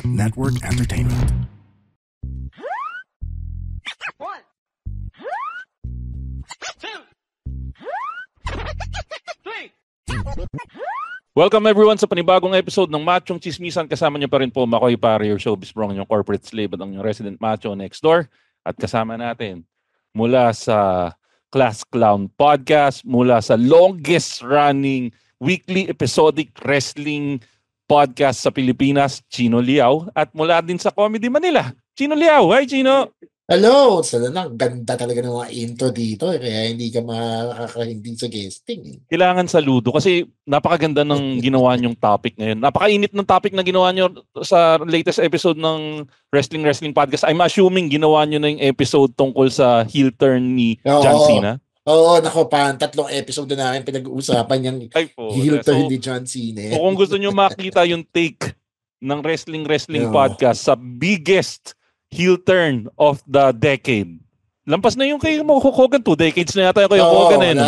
Network Entertainment. One, two, three. Welcome everyone sa panibagong episode ng Machong Chismisan. Kasama niyo pa rin po Makoy Pare, your showbiz bro, yung corporate slave at ang yung resident macho next door. At kasama natin mula sa Class Clown Podcast, mula sa longest running weekly episodic wrestling podcast sa Pilipinas, Chino Liao. At mula din sa Comedy Manila, Chino Liao. Hi Chino! Hello! Ganda talaga ng mga intro dito. Kaya hindi ka makakahindi sa guesting. Kailangan saludo kasi napakaganda ng ginawa niyong topic ngayon. Napakainit ng topic na ginawa niyo sa latest episode ng Wrestling Podcast. I'm assuming ginawa niyo na yung episode tungkol sa heel turn ni John Cena. Oo, nako pa, 3 episode na namin pinag-uusapan yung heel turn ni John Cena. So kung gusto niyo makita yung take ng Wrestling Podcast sa biggest heel turn of the decade. Lampas na yung kay Hogan, 2 decades na yata yung kay Hogan na yun.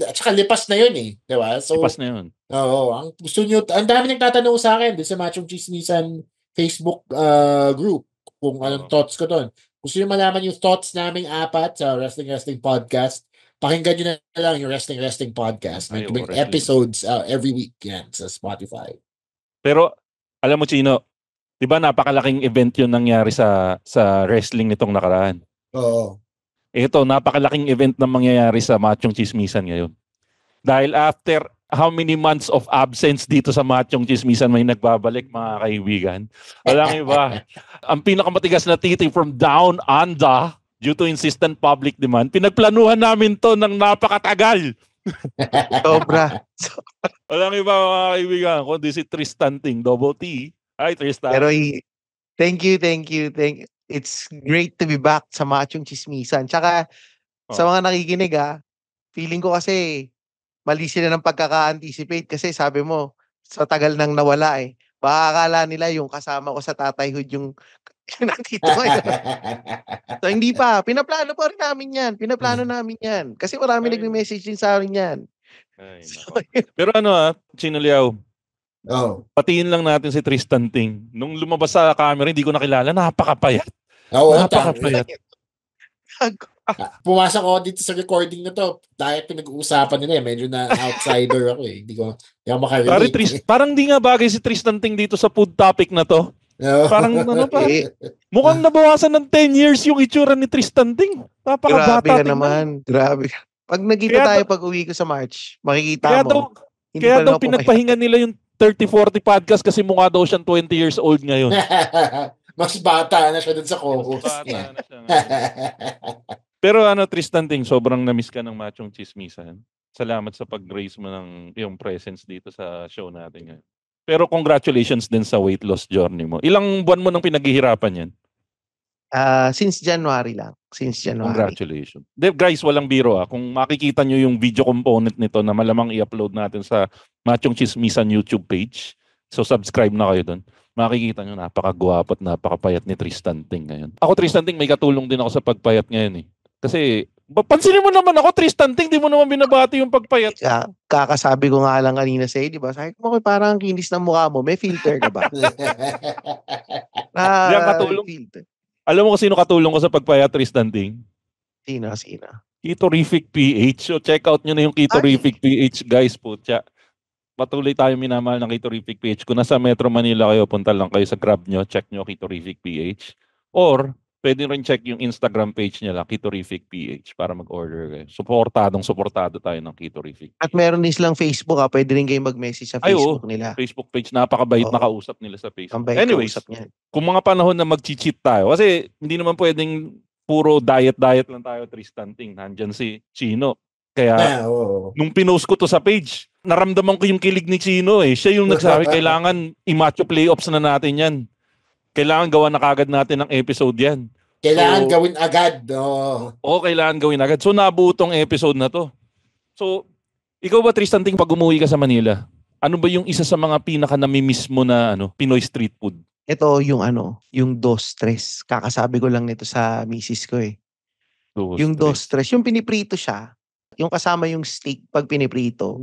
At saka lipas na yun eh. Diba? So, lipas na yun. Oo. Ang gusto nyo, ang dami nagtatanong sa akin doon sa Machong Chismisan Facebook group kung anong thoughts ko doon. Gusto nyo malaman yung thoughts naming 4 sa Wrestling Podcast, pakinggan nyo na lang yung Wrestling Podcast. May episodes every week yan sa Spotify. Pero, alam mo Chino, diba napakalaking event yun nangyari sa wrestling nitong nakaraan? Oo. Ito, napakalaking event na mangyayari sa Machong Chismisan ngayon. Dahil after how many months of absence dito sa Machong Chismisan may nagbabalik mga kaibigan. Walang iba. Ang pinakamatigas na titi from down under due to insistent public demand, pinagplanuhan namin to ng napakatagal. Sobra. Walang iba mga kaibigan, kundi si Tristan Ting, Double T. Hi, Tristan. Pero thank you. It's great to be back sa Machong Chismisan. Tsaka sa mga nakikinig feeling ko kasi mali sila ng pagkaka-anticipate kasi sabi mo sa tagal nang nawala eh. Baka akala nila yung kasama ko sa Tatayhood yung nandito ngayon. So hindi pa. Pinaplano pa rin namin yan. Kasi marami nagme-message din sa amin yan. Pero Chino Liao, patiin lang natin si Tristan Ting. Nung lumabas sa camera, hindi ko nakilala. Napakapayat. Napakapayat. Pumasok ako dito sa recording na to. Dahil pinag-uusapan nila medyo na outsider ako eh. Hindi ko makarelate. Parang di nga bagay si Tristan Ting dito sa food topic na to. Parang mukhang nabawasan ng 10 years yung itsura ni Tristan Ting. Napakabata. Grabe ka naman. Grabe. Pag nagkita tayo pag uwi ko sa March, makikita mo. Kaya daw pinagpahinga nila yung 30-40 podcast kasi mukha daw siyang 20 years old ngayon. Mas bata na siya dun sa co-host niya. Pero Tristan Ting, sobrang na-miss ka ng Machong Chismisan. Salamat sa pag-grace mo ng iyong presence dito sa show natin ngayon. Pero congratulations din sa weight loss journey mo. Ilang buwan mo nang pinaghihirapan yan? Since January lang. Congratulations. Guys, walang biro Kung makikita nyo yung video component nito na malamang i-upload natin sa Machong Chismisan YouTube page. So subscribe na kayo doon. Makikita nyo napakagwapo at napakapayat ni Tristan Ting ngayon. Ako Tristan Ting, may katulong din ako sa pagpayat ngayon eh. Kasi pansinin mo naman ako Tristan Ting, di mo naman binabati yung pagpayat. Kakasabi ko nga lang kanina sa'yo, di ba? Sabi ko, parang ang kinis ng mukha mo. May filter ka ba? Katulong. Filter. Alam mo kung sino katulong ko sa pagpayat, Tristan Ting? Sino? Ketorific PH. So check out nyo na yung Ketorific PH, guys po. Patuloy tayo minamahal ng Ketorific PH. Kung nasa Metro Manila kayo, punta lang kayo sa Grab nyo, check nyo Ketorific PH. Or, pwede rin check yung Instagram page nila, Ketorific PH, para mag-order kayo. Suportado tayo ng Ketorific PH. At meron din silang Facebook pwede rin kayo mag-message sa Facebook nila. Facebook page, napakabait nakausap nila sa Facebook. Anyways, niyan. Kung mga panahon na mag-cheat tayo, kasi hindi naman pwedeng puro diet lang tayo, Tristan Ting. Nandyan si Chino. Kaya, nung pinost ko to sa page, naramdaman ko yung kilig ni Chino eh. Siya yung nagsabi, kailangan i-macho playoffs na natin yan. Kailangan gawa na kagad natin ng episode yan. Kailangan gawin agad. Kailangan gawin agad. So, nabuo tong episode na to. So, ikaw ba, Tristan Ting, pag umuwi ka sa Manila, ano ba yung isa sa mga pinaka-namimiss mo na Pinoy street food? Ito yung dos tres. Kakasabi ko lang nito sa misis ko eh. Yung dos tres. Yung piniprito siya, yung kasama yung steak pag piniprito.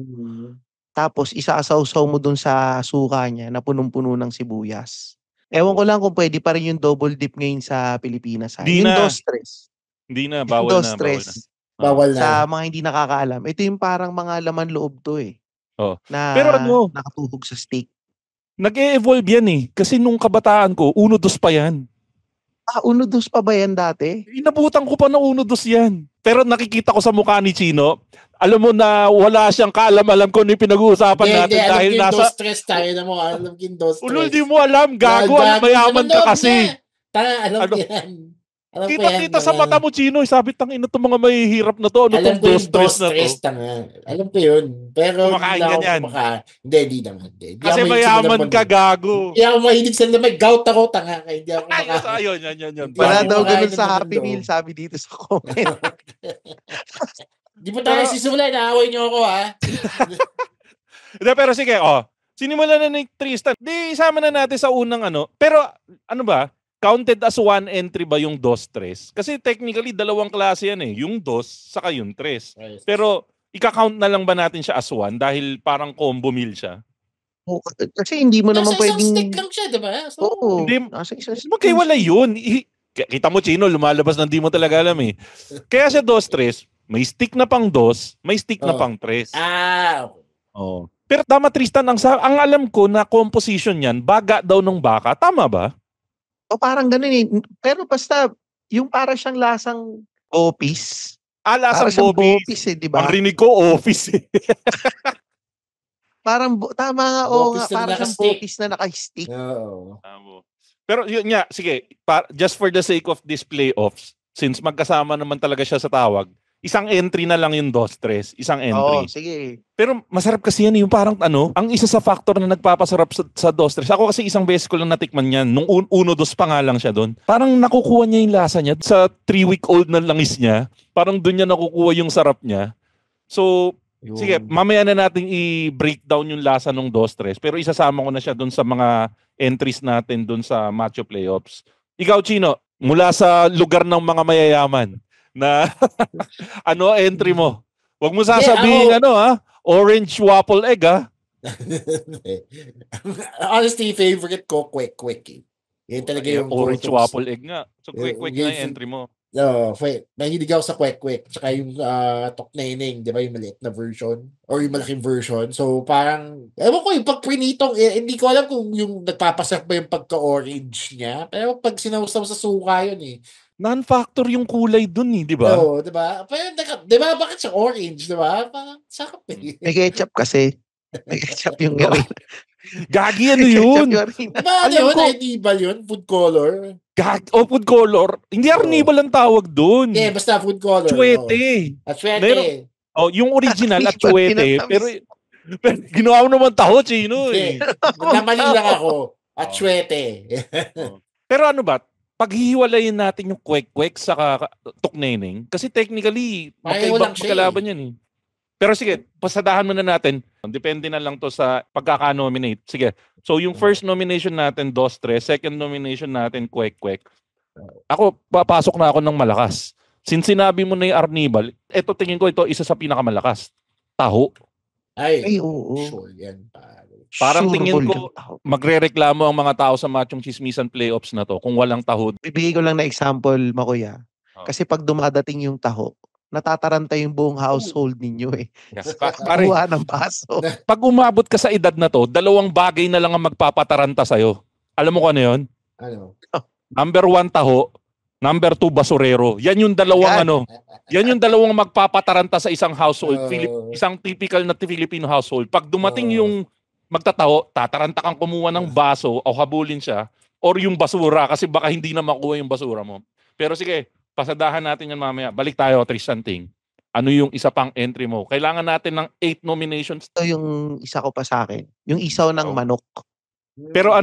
Tapos, isasawsaw mo dun sa suka niya na punong-puno ng sibuyas. Ewan ko lang kung pwede pa rin yung double dip ngayon sa Pilipinas. Di Yung na. dos tres. Hindi na, Yung bawal dos na. tres. Bawal na. Sa mga hindi nakakaalam. Ito yung parang mga laman loob to eh. Oh. Na Pero ano, nakatuhog sa steak. nag-e-evolve yan eh. Kasi nung kabataan ko, 1-2 pa yan. Uno dos pa ba yan dati? Inabutan ko pa na 1-2 yan. Pero nakikita ko sa mukha ni Chino, alam mo na wala siyang kaalam-alam kung ano yung pinag-uusapan natin Hindi, dahil alam ko yung nasa... dos stress tayo na mo. Alam ko yung dos stress. Ulol, di mo alam. Gago, mayaman ka kasi. Alam Ano? ko yan. Alam ko yan. Kita-kita sa mata mo, Chino. Sabi, tangina itong mga mahihirap na to. Ano Alam tong ko dos yung stress dos na to? stress, tanga. Alam ko yun. Pero Kumakain hindi ka ako niyan. Hindi naman. Hindi Kasi ako mahilig sa mayaman laman. ka, gago. Hindi ako mahilig sa laman. Gout ako, tanga. Kaya hindi ako Ay, kumakain. ayun, yan. Hindi Wala ako daw kumakain ganun ng sa laman Happy doon. Meal, sabi dito sa comment. Di ba tayo sisimula? Naaway niyo ako, ha? Hindi, pero sige, sinimulan na ni Tristan. Di, isama na natin sa unang ano. Pero, ano ba? Counted as one entry ba yung dos tres? Kasi technically, dalawang klase yan eh. Yung dos, saka yung tres. Pero, ika-count na lang ba natin siya as one dahil parang combo meal siya? Kasi hindi mo naman Nasa isang pwedeng... stick lang siya, di ba? So, Oo. Hindi, Nasa isang stick. magkaiwala yun. Kita mo, Chino, lumalabas na di mo talaga alam eh. Kaya siya dos tres, may stick na pang dos, may stick na pang tres. okay. Oh. Pero tama, Tristan, ang alam ko na composition yan, baga daw ng baka. Tama ba? O parang ganun eh. Pero basta, yung para siyang lasang office. Lasang Para siyang Bobby. office eh, di ba? Ang rinig ko, office eh. Parang, tama nga, oo nga. Bopis na Parang siyang naka-stick. office na naka-stick. Oo. Pero yun nga, sige, just for the sake of these playoffs, since magkasama naman talaga siya sa tawag, isang entry na lang yung dos tres. Isang entry. Oo, sige. Pero masarap kasi yan, yung parang ang isa sa factor na nagpapasarap sa dos tres. Ako kasi isang beses ko lang natikman yan. Nung 1-2 pa nga lang siya doon. Parang nakukuha niya yung lasa niya. Sa 3-week-old na langis niya, parang doon niya nakukuha yung sarap niya. So, sige, mamaya na natin i-breakdown yung lasa ng dos tres. Pero isasama ko na siya doon sa mga entries natin doon sa Macho Playoffs. Ikaw, Chino, mula sa lugar ng mga mayayaman, na ano entry mo? Huwag mo sasabihin orange waffle egg Honestly, favorite ko, quick. Yan talaga yung orange go-to. waffle egg nga. So quick na yung entry mo. Mahilig ako sa quick. Tsaka yung tokneneng, di ba yung maliit na version? Or yung malaking version. So parang, ewan ko yung pagprinitong, hindi ko alam kung yung nagpapasarap ba yung pagka-orange niya. Pero pag sinawsaw sa suka yun eh. Non-factor yung kulay dun di ba? Oo, di ba? Pero, di ba, bakit siya orange, di ba? Parang sarap eh. May ketchup kasi. May ketchup yung gawin. Gagi, ano yun? Diba, ano yun? Arnibal yun? Food color? Food color. Hindi Arnibal ang tawag dun. Yeah, basta food color. Chwete. Chwete. Yung original at chwete. pero ginawa mo naman taho, Chino eh. Namali lang ako. At chwete. Pero ano ba? Paghihiwalayin natin yung kwek-kwek sa tukneneng. Kasi technically, magkalaban yan eh. Pero sige, pasadahan muna natin. Depende na lang to sa pagkaka-nominate. Sige. So yung first nomination natin, dos tres. Second nomination natin, kwek-kwek. Ako, papasok na ako ng malakas. Since sinabi mo na yung Arnibal, tingin ko ito isa sa pinakamalakas. Taho. Ay, oo. Sure yan. Parang tingin ko, magre-reklamo ang mga tao sa Machong Chismisan playoffs na to kung walang taho. Bibigay ko lang na example, Makuya. Kasi pag dumadating yung taho, natataranta yung buong household ninyo eh. Yes. Kuha ng baso. Pag umabot ka sa edad na to, dalawang bagay na lang ang magpapataranta sa'yo. Alam mo kung ano yun? Ano? Number 1, taho. Number 2, basurero. Yan yung dalawang Yan yung dalawang magpapataranta sa isang household. Isang typical na Filipino household. Pag dumating yung magtataho, tataranta kang kumuha ng baso o habulin siya or yung basura kasi baka hindi na makuha yung basura mo. Pero sige, pasadahan natin yan mamaya. Balik tayo, Tristan Ting. Ano yung isa pang entry mo? Kailangan natin ng 8 nominations. Ito yung isa ko pa sa akin. Yung isaw ng manok. Pero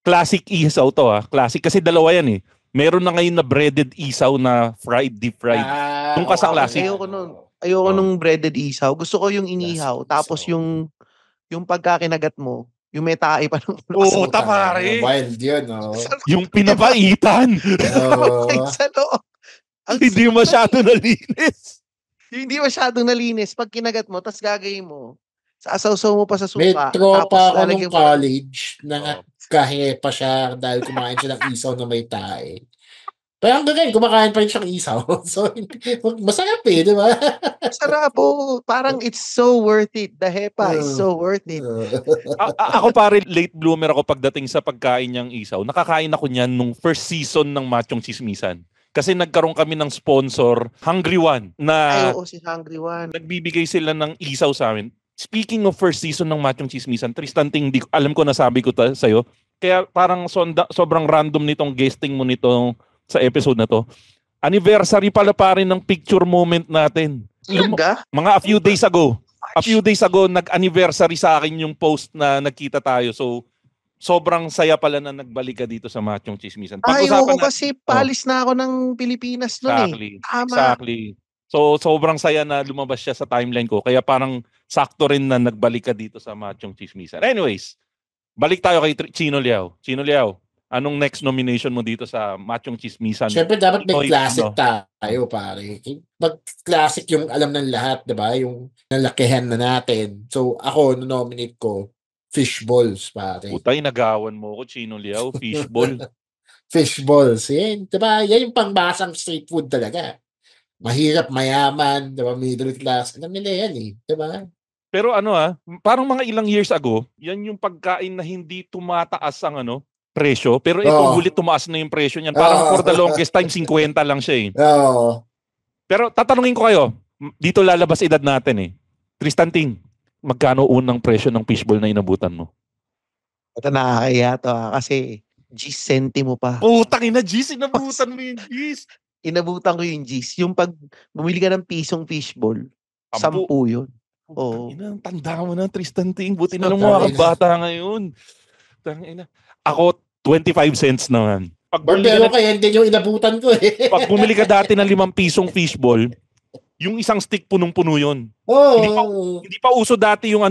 classic isaw to Classic kasi dalawa yan eh. Meron na ngayon na breaded isaw na deep fried. Yung kasang classic. Ayoko nung breaded isaw. Gusto ko yung inihaw. Tapos yung pagkakinagat mo, yung may tae pa ng Oo, pare. Wild yun, Yung pinapaitan. Hindi masyado nalinis. Hindi masyado nalinis. Pag kinagat mo, tas gagawin mo, Sasawsaw mo pa sa May suka. tropa ako lalagyan nung mo ng- college na kahe pa siya dahil kumain siya ng isaw na may tae. Pero hanggang ngayon, kumakain pa rin siyang isaw. So, masarap di ba? Sarap po. Parang it's so worth it. The hepa is so worth it. Ako pare, late bloomer ako pagdating sa pagkain niyang isaw. Nakakain ako niyan nung first season ng Machong Chismisan. Kasi nagkaroon kami ng sponsor, Hungry One, na Oo, si Hungry One. nagbibigay sila ng isaw sa amin. Speaking of first season ng Machong Chismisan, Tristan Ting, alam ko nasabi ko sa'yo. Kaya parang sobrang random nitong guesting mo nito sa episode na to. Anniversary pala pare ng picture moment natin. Talaga? Mga a few days ago, nag-anniversary sa akin yung post na nagkita tayo. So, sobrang saya pala na nagbalik ka dito sa Machong Chismisan. Oo, kasi palis na ako ng Pilipinas noon Exactly. So, sobrang saya na lumabas siya sa timeline ko. Kaya parang sakto rin na nagbalik ka dito sa Machong Chismisan. Anyways, balik tayo kay Chino Liao. Chino Liao, anong next nomination mo dito sa Machong Chismisan? Siyempre, dapat may classic tayo, pare. Mag-classic yung alam ng lahat, diba? Yung nalakihan na natin. So, ako, nominate ko, Fishballs, pare. Putay, nagawan mo ko, Chino Liao. Fishball. Fishballs. Yan, diba? Yan yung pangbasang street food talaga. Mahirap, mayaman, diba? Middle class. Alam nila yan diba? Pero parang mga ilang years ago, yan yung pagkain na hindi tumataas ang presyo. Pero itong huli tumaas na yung presyo niyan. Parang for the longest time, 50 lang siya Oo. Pero tatanungin ko kayo, dito lalabas edad natin Tristan Ting, magkano unang presyo ng fishball na inabutan mo? Ito nakakaya to kasi G's sentimo pa. Putang ina, G's, inabutan mo yung G's. Inabutan ko yung G's. Yung pag bumili ka ng pisong fishball, 10 yun. Oo. Tanda mo na, Tristan Ting. Buti na lang mga bata ngayon. Tangina. Ako, 25 cents naman. Pero kaya din yung inabutan ko Pag bumili ka dati ng 5 pisong fishball, yung isang stick punong-puno yun. Hindi pa uso dati yung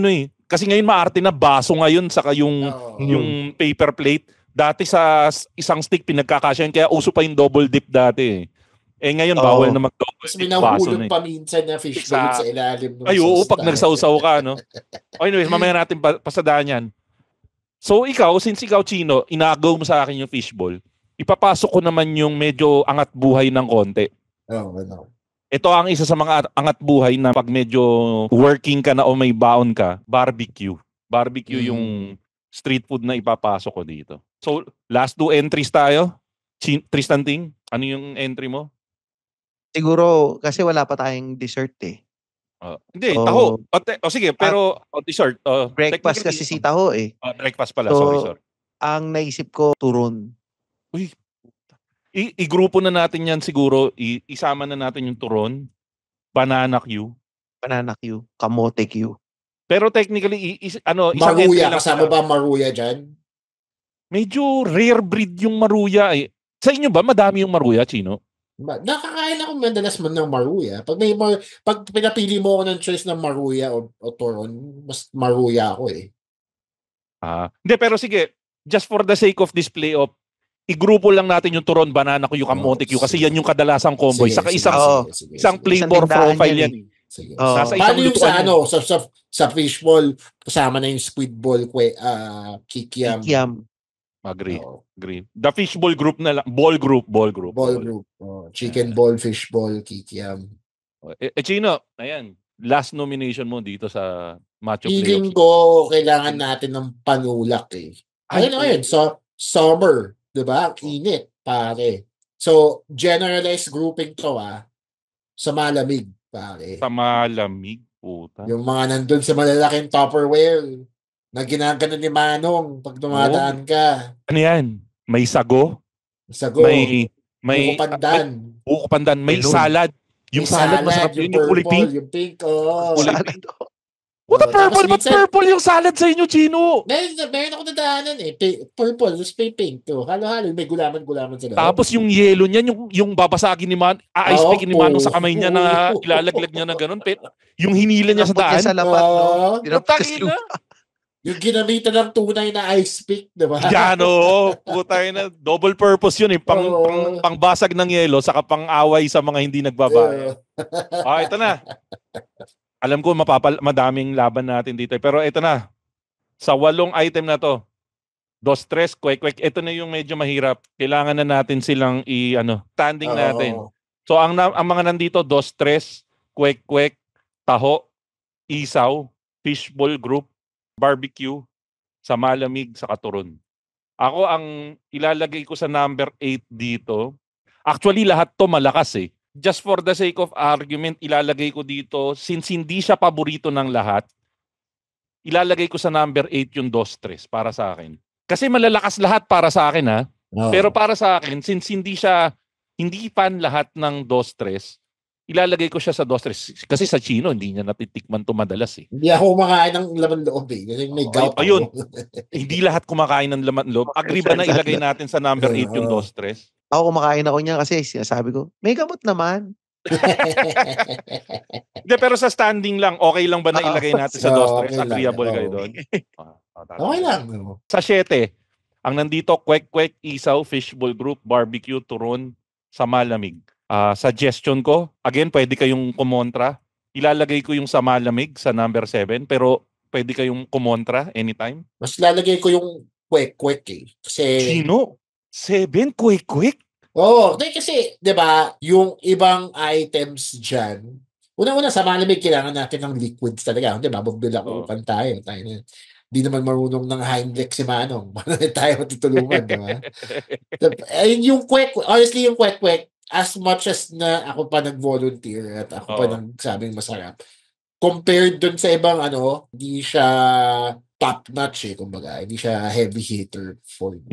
Kasi ngayon maarte na baso ngayon saka yung paper plate. Dati sa isang stick pinagkakasya kaya uso pa yung double dip dati ngayon bawal na mag-double dip. Mas minahulog pa minsan na fishball sa ilalim. Ay oo, pag nagsawsaw ka Anyways, mamaya natin pasadaan yan. So ikaw, since ikaw Chino, inagaw mo sa akin yung fishball, ipapasok ko naman yung medyo angat buhay ng konti. Ito ang isa sa mga angat buhay na pag medyo working ka na o may baon ka, barbecue. Barbecue yung street food na ipapasok ko dito. So, last 2 entries tayo. Tristan Ting, ano yung entry mo? Siguro, kasi wala pa tayong dessert Hindi, taho. Sige, pero dessert. Breakfast kasi si taho breakfast pala, sorry. Ang naisip ko, turon. Uy, i-grupo na natin yan siguro. Isama na natin yung turon, banana Q, kamote Q. Pero technically, isang Maruya, kasama ba Maruya dyan? Medyo rare breed yung Maruya Sa inyo ba, madami yung Maruya, Chino? Nakakain ako madalas man ng Maruya. Pag pinapili mo ako ng choice ng Maruya o turon, mas Maruya ako Hindi, pero sige, just for the sake of this playoff, i-grupo lang natin yung turon, banana Q, yung kamote Q, kasi yan yung kadalasang combo. Saka isang flavor profile yan. Sige. Paano yung sa fishball, kasama na yung squid ball, kikiam. Agree. The fishball group na lang. Ball group. Chicken ball, fishball, kikiam. Chino, ayan. Last nomination mo dito sa Macho Playoffs. Feeling ko, kailangan natin ng panulak Ayun. So, summer. Diba? Init, pare. So, generalized grouping to sa malamig, pare. Sa malamig, puta. Yung mga nandun sa malalaking Tupperware na ginagano ni Manong pag dumadaan ka. Ano yan? May sago? May buko pandan. May salad. Yung salad, masarap yun. Yung kulay pink. Yung pink, salad. What purple? Ba't purple yung salad sa inyo, Chino? Meron ako nadaanan purple, tapos pink. Halo-halo, may gulaman-gulaman sa loob. Tapos yung yellow niyan, yung babasagin ni Man, ice pick ni Manong sa kamay niya na ilalaglag niya na ganun. Yung hinila niya sa daan. Sa lapat, yung ginamitan ng tunay na ice pick, diba? Yan, putay na. Double purpose yun pangbasag ng yelo, saka pang-away sa mga hindi nagbabayad. Ito na. alam ko madaming laban natin dito. Pero ito na. Sa 8 item na to, 2-3, kwek-kwek. Ito na yung medyo mahirap. Kailangan na natin silang standing natin. So ang mga nandito, 2-3, kwek-kwek, taho, isaw, fishball group, barbecue, sa malamig, sa katuron. Ako ang ilalagay ko sa number 8 dito. Actually, lahat to malakas eh. Just for the sake of argument, ilalagay ko dito, since hindi siya paborito ng lahat, ilalagay ko sa number 8 yung 2-3 para sa akin. Kasi malalakas lahat para sa akin ha. Pero para sa akin, since hindi fan lahat ng 2-3, ilalagay ko siya sa 2-3. Kasi sa Chino, hindi niya natitikman to madalas eh. Hindi ako kumakain ng laman loob eh. Kasi may gout ako. Ayun. Hindi lahat kumakain ng laman loob. Agree ba na ilagay natin sa number 8 yung 2-3? Ako kumakain ako niyan kasi sinasabi ko, may gamot naman. Hindi, pero sa standing lang, okay lang ba na ilagay natin sa 2-3? Agreeable kayo doon? Okay lang. Sa 7, ang nandito, kwek-kwek, isaw, fishball group, barbecue, turon, sa malamig. Suggestion ko, again, pwede kayong kumontra. Ilalagay ko yung sa malamig sa number 7, pero pwede kayong kumontra anytime. Mas lalagay ko yung kwek-kwek eh. Kasi... Chino? 7? Kwek-kwek? Oo. Kasi, di ba, yung ibang items dyan, una-una sa malamig, kailangan natin ng liquids talaga. Di ba, bubila-upan tayo. Di naman marunong ng Heimlich si Manong. Paano tayo matutulungan, di ba? Yung kwek-kwek, honestly, yung kwek-kwek, as much as na ako pa nag-volunteer at ako pa nagsabing masarap, compared dun sa ibang hindi siya top-notch eh, kumbaga. Hindi siya heavy hitter for me.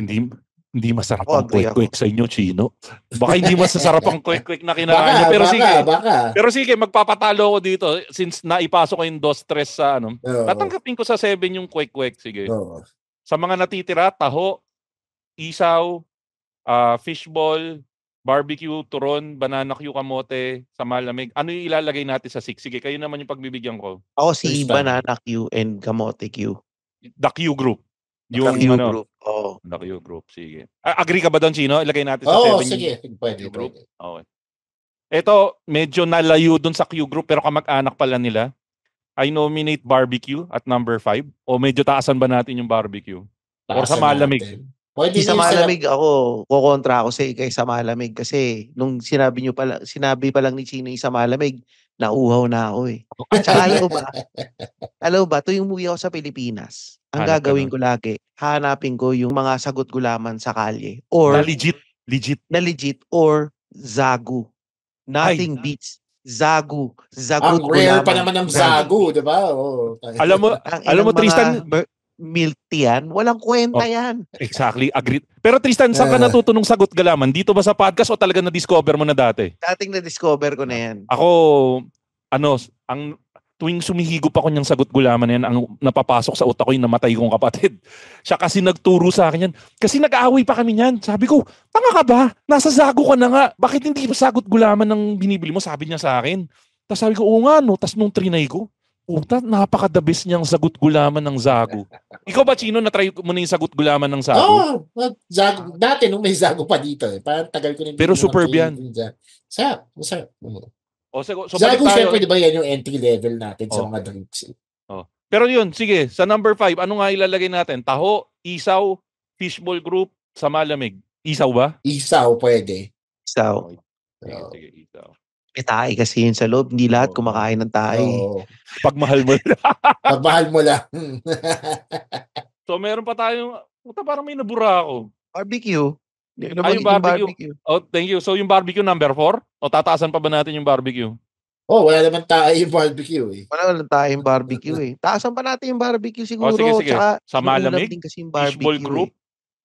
Hindi masarap ang kwek-kwek sa inyo, Chino. Baka hindi masasarap ang kwek-kwek na kinain nyo. Pero Pero sige, magpapatalo ko dito since naipasok ko yung 2-3 sa tatanggapin ko sa 7 yung kwek-kwek. Sige. Sa mga natitira, taho, isaw, fishball, barbecue, turon, banana Q kamote, sa malamig. Ano yung ilalagay natin sa 6? Sige, kayo naman yung pagbibigyan ko. Ako si banana Q and kamote Q. The Q group. Yung Q group. The Q group, sige. Agree ka ba doon, Chino? Ilagay natin sa 7 sige. Pwede. Okay. Ito, medyo nalayo doon sa Q group pero kamag-anak pala nila. I nominate barbecue at number 5. O medyo taasan ba natin yung barbecue? Or sa malamig? Pwede sa malamig ako, kukontra ako kay sa malamig kasi nung sinabi pa lang ni Chino yung sa malamig, nauuhaw na ako eh. Tsaka alam mo ba, tuwing umuwi ako sa Pilipinas, ang gagawin ko lagi, hanapin ko yung mga sagot gulaman sa kalye. Or, na legit or Zagu. Nothing beats Zagu. Ang rare pa naman ng Zagu, di ba? Alam mo Tristan, milk tea yan, walang kwenta yan. Exactly, agreed. Pero Tristan, saan ka natutunong sagot galaman? Dito ba sa podcast o talaga na-discover mo na dati? Dating na-discover ko na yan. Ako, ang tuwing sumihigop ako niyang sagot gulaman na yan, ang napapasok sa utak ko yung namatay kong kapatid. Siya kasi nagturo sa akin yan. Kasi nag-aaway pa kami niyan. Sabi ko, tanga ka ba? Nasa Zagu ka na nga. Bakit hindi ba sagot gulaman ng binibili mo? Sabi niya sa akin. Tapos sabi ko, oo nga no. Tapos nung trinay ko, napaka-the best niyang sagot gulaman ng Zagu. Ikaw ba, Chino, na-try mo na yung sagot gulaman ng Zagu? Zagu. Dati nung may Zagu pa dito. Parang tagal ko na. Pero superb yan. Masarap. So Zagu, syempre, di ba yan yung entry level natin sa mga drinks? Pero yun, sige, sa number 5, ano nga ilalagay natin? Taho, isaw, fishball group, sa malamig. Isaw ba? Isaw, pwede. Isaw. Sige, isaw. May tae kasi yun sa loob. Hindi lahat kumakain ng tae. Pagmahal mo lang. Pagmahal mo lang. So meron pa tayong, parang may nabura ako. Barbecue. Yung barbecue. Oh, thank you. So yung barbecue number 4? O tataasan pa ba natin yung barbecue? Wala naman tayo yung barbecue eh. Wala tayo yung barbecue eh. Taasan pa natin yung barbecue siguro. Sige. Sa malamig, fishball group.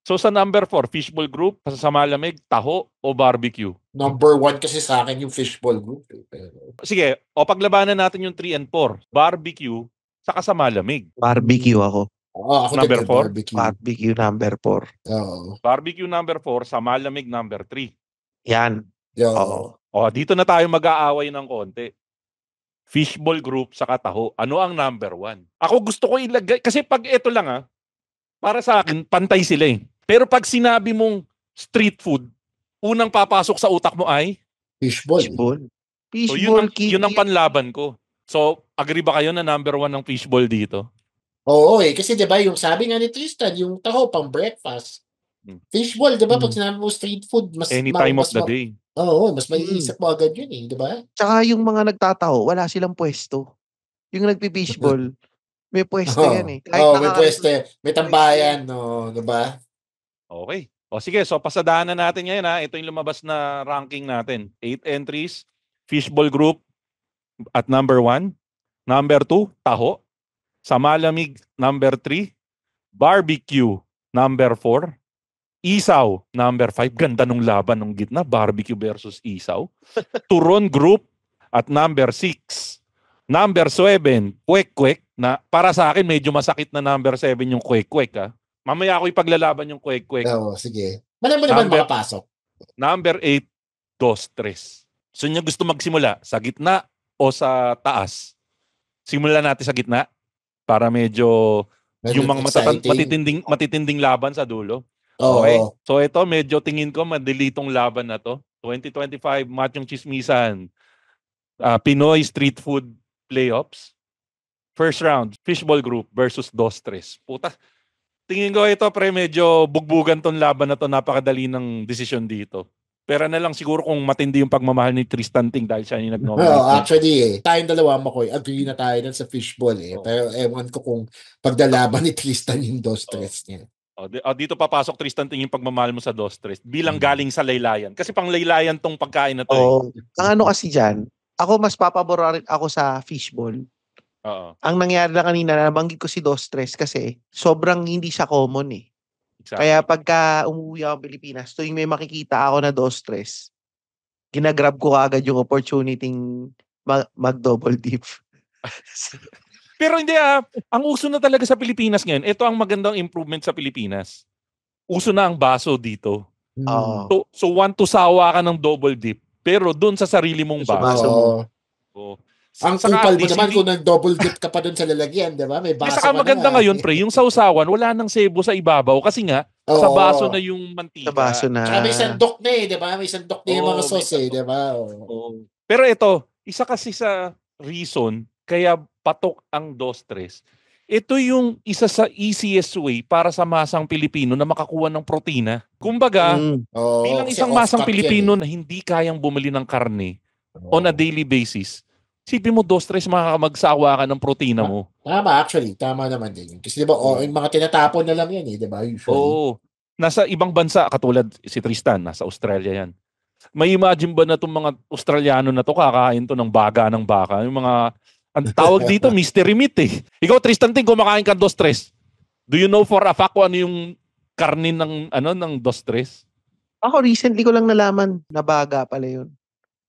So sa number 4, fishball group, sa malamig, taho o barbecue? Number 1 kasi sa akin yung fishball group. Sige, paglabanan natin yung 3 and 4. Barbecue, saka sa malamig. Barbecue ako. Ako number 4? Barbecue number 4. Barbecue number 4, sa malamig number 3. Yan. Dito na tayo mag-aaway ng konti. Fishball group, saka taho. Ano ang number 1? Ako gusto ko ilagay, kasi pag ito lang para sa akin, pantay sila eh. Pero pag sinabi mong street food, unang papasok sa utak mo ay? Fishball. So yun ang panlaban ko. So, agree ba kayo na number 1 ng fishball dito? Oo kasi 'di ba yung sabi nga ni Tristan, yung taho pang breakfast. Fishball 'di ba pag sinabi mo street food, Any time of the day. Oo, mas maiisip mo agad yun 'di ba? Tsaka yung mga nagtataho, wala silang pwesto. Yung nagpi-fishball, may pwesto yan eh. Kahit may pwesto, may tambayan, no, 'di ba? Okay. O sige, so pasadahan na natin ngayon ha. Ito yung lumabas na ranking natin. 8 entries, fishball group at number 1. Number 2, taho. Sa malamig, number 3. Barbecue, number 4. Isaw, number 5. Ganda nung laban nung gitna, barbecue versus isaw. Turon group at number 6. Number 7, kwek-kwek. Na para sa akin, medyo masakit na number 7 yung kwek-kwek ha. Mamaya ako ipaglalaban yung kwek-kwek. Oo, sige. Malam mo naman makapasok. Number 8, dos, tres. So nyo gusto magsimula sa gitna o sa taas? Simulan natin sa gitna para medyo yung mga matitinding laban sa dulo. Okay? So ito, medyo tingin ko madilitong laban na to. 2025 Machong Chismisan. Pinoy Street Food Playoffs. First round, Fishball Group versus Dos Tres. Puta, tingin ko ito pre, medyo bugbugan tong laban na to. Napakadali ng desisyon dito. Pero na lang siguro kung matindi yung pagmamahal ni Tristan Ting dahil siya yung nag-nominate. Actually tayong dalawa Makoy, agree na tayo dun sa fishball Pero ewan ko kung pagdalaban ni Tristan yung Dos Tres niya. Dito papasok Tristan Ting yung pagmamahal mo sa Dos Tres bilang galing sa laylayan. Kasi pang laylayan tong pagkain na to. Ang ano kasi dyan, ako mas papabor ako sa fishball. Ang nangyari na kanina, nabanggit ko si Dos Tres kasi sobrang hindi siya common eh. Exactly. Kaya pagka umuwi ako ng Pilipinas, tuwing may makikita ako na Dos Tres, ginagrab ko agad yung opportunity mag-double dip. Pero hindi ang uso na talaga sa Pilipinas ngayon, ito ang magandang improvement sa Pilipinas. Uso na ang baso dito. So want to sawa ka ng double dip, pero doon sa sarili mong baso mo. Ang kupal mo naman kung nag-double dip ka pa doon sa lalagyan, di ba? May baso ka na. Maganda ngayon, pre, yung sausawan, wala nang sebo sa ibabaw kasi nga, sa baso na yung mantika. Sa baso na. Tsaka may sandok na di ba? May sandok na yung mga sauce di ba? Pero ito, isa kasi sa reason, kaya patok ang Dos Tres. Ito yung isa sa easiest way para sa masang Pilipino na makakuha ng protina. Kumbaga, bilang isang masang Pilipino na hindi kayang bumili ng karne on a daily basis, sipin mo, Dos Tres, makakapagsawa ka ng protina mo. Tama, actually. Tama naman din. Kasi di ba, yung mga tinatapon na lang yan di ba? Usually. Nasa ibang bansa, katulad si Tristan, nasa Australia yan. May imagine ba na itong mga Australiano na to kakain to ng baga ng baka? Yung mga, ang tawag dito, mystery meat eh. Ikaw, Tristan Ting, kumakain ka Dos Tres. Do you know for a fact kung ano yung karne ng Dos Tres? Ako, recently ko lang nalaman na baga pala yun.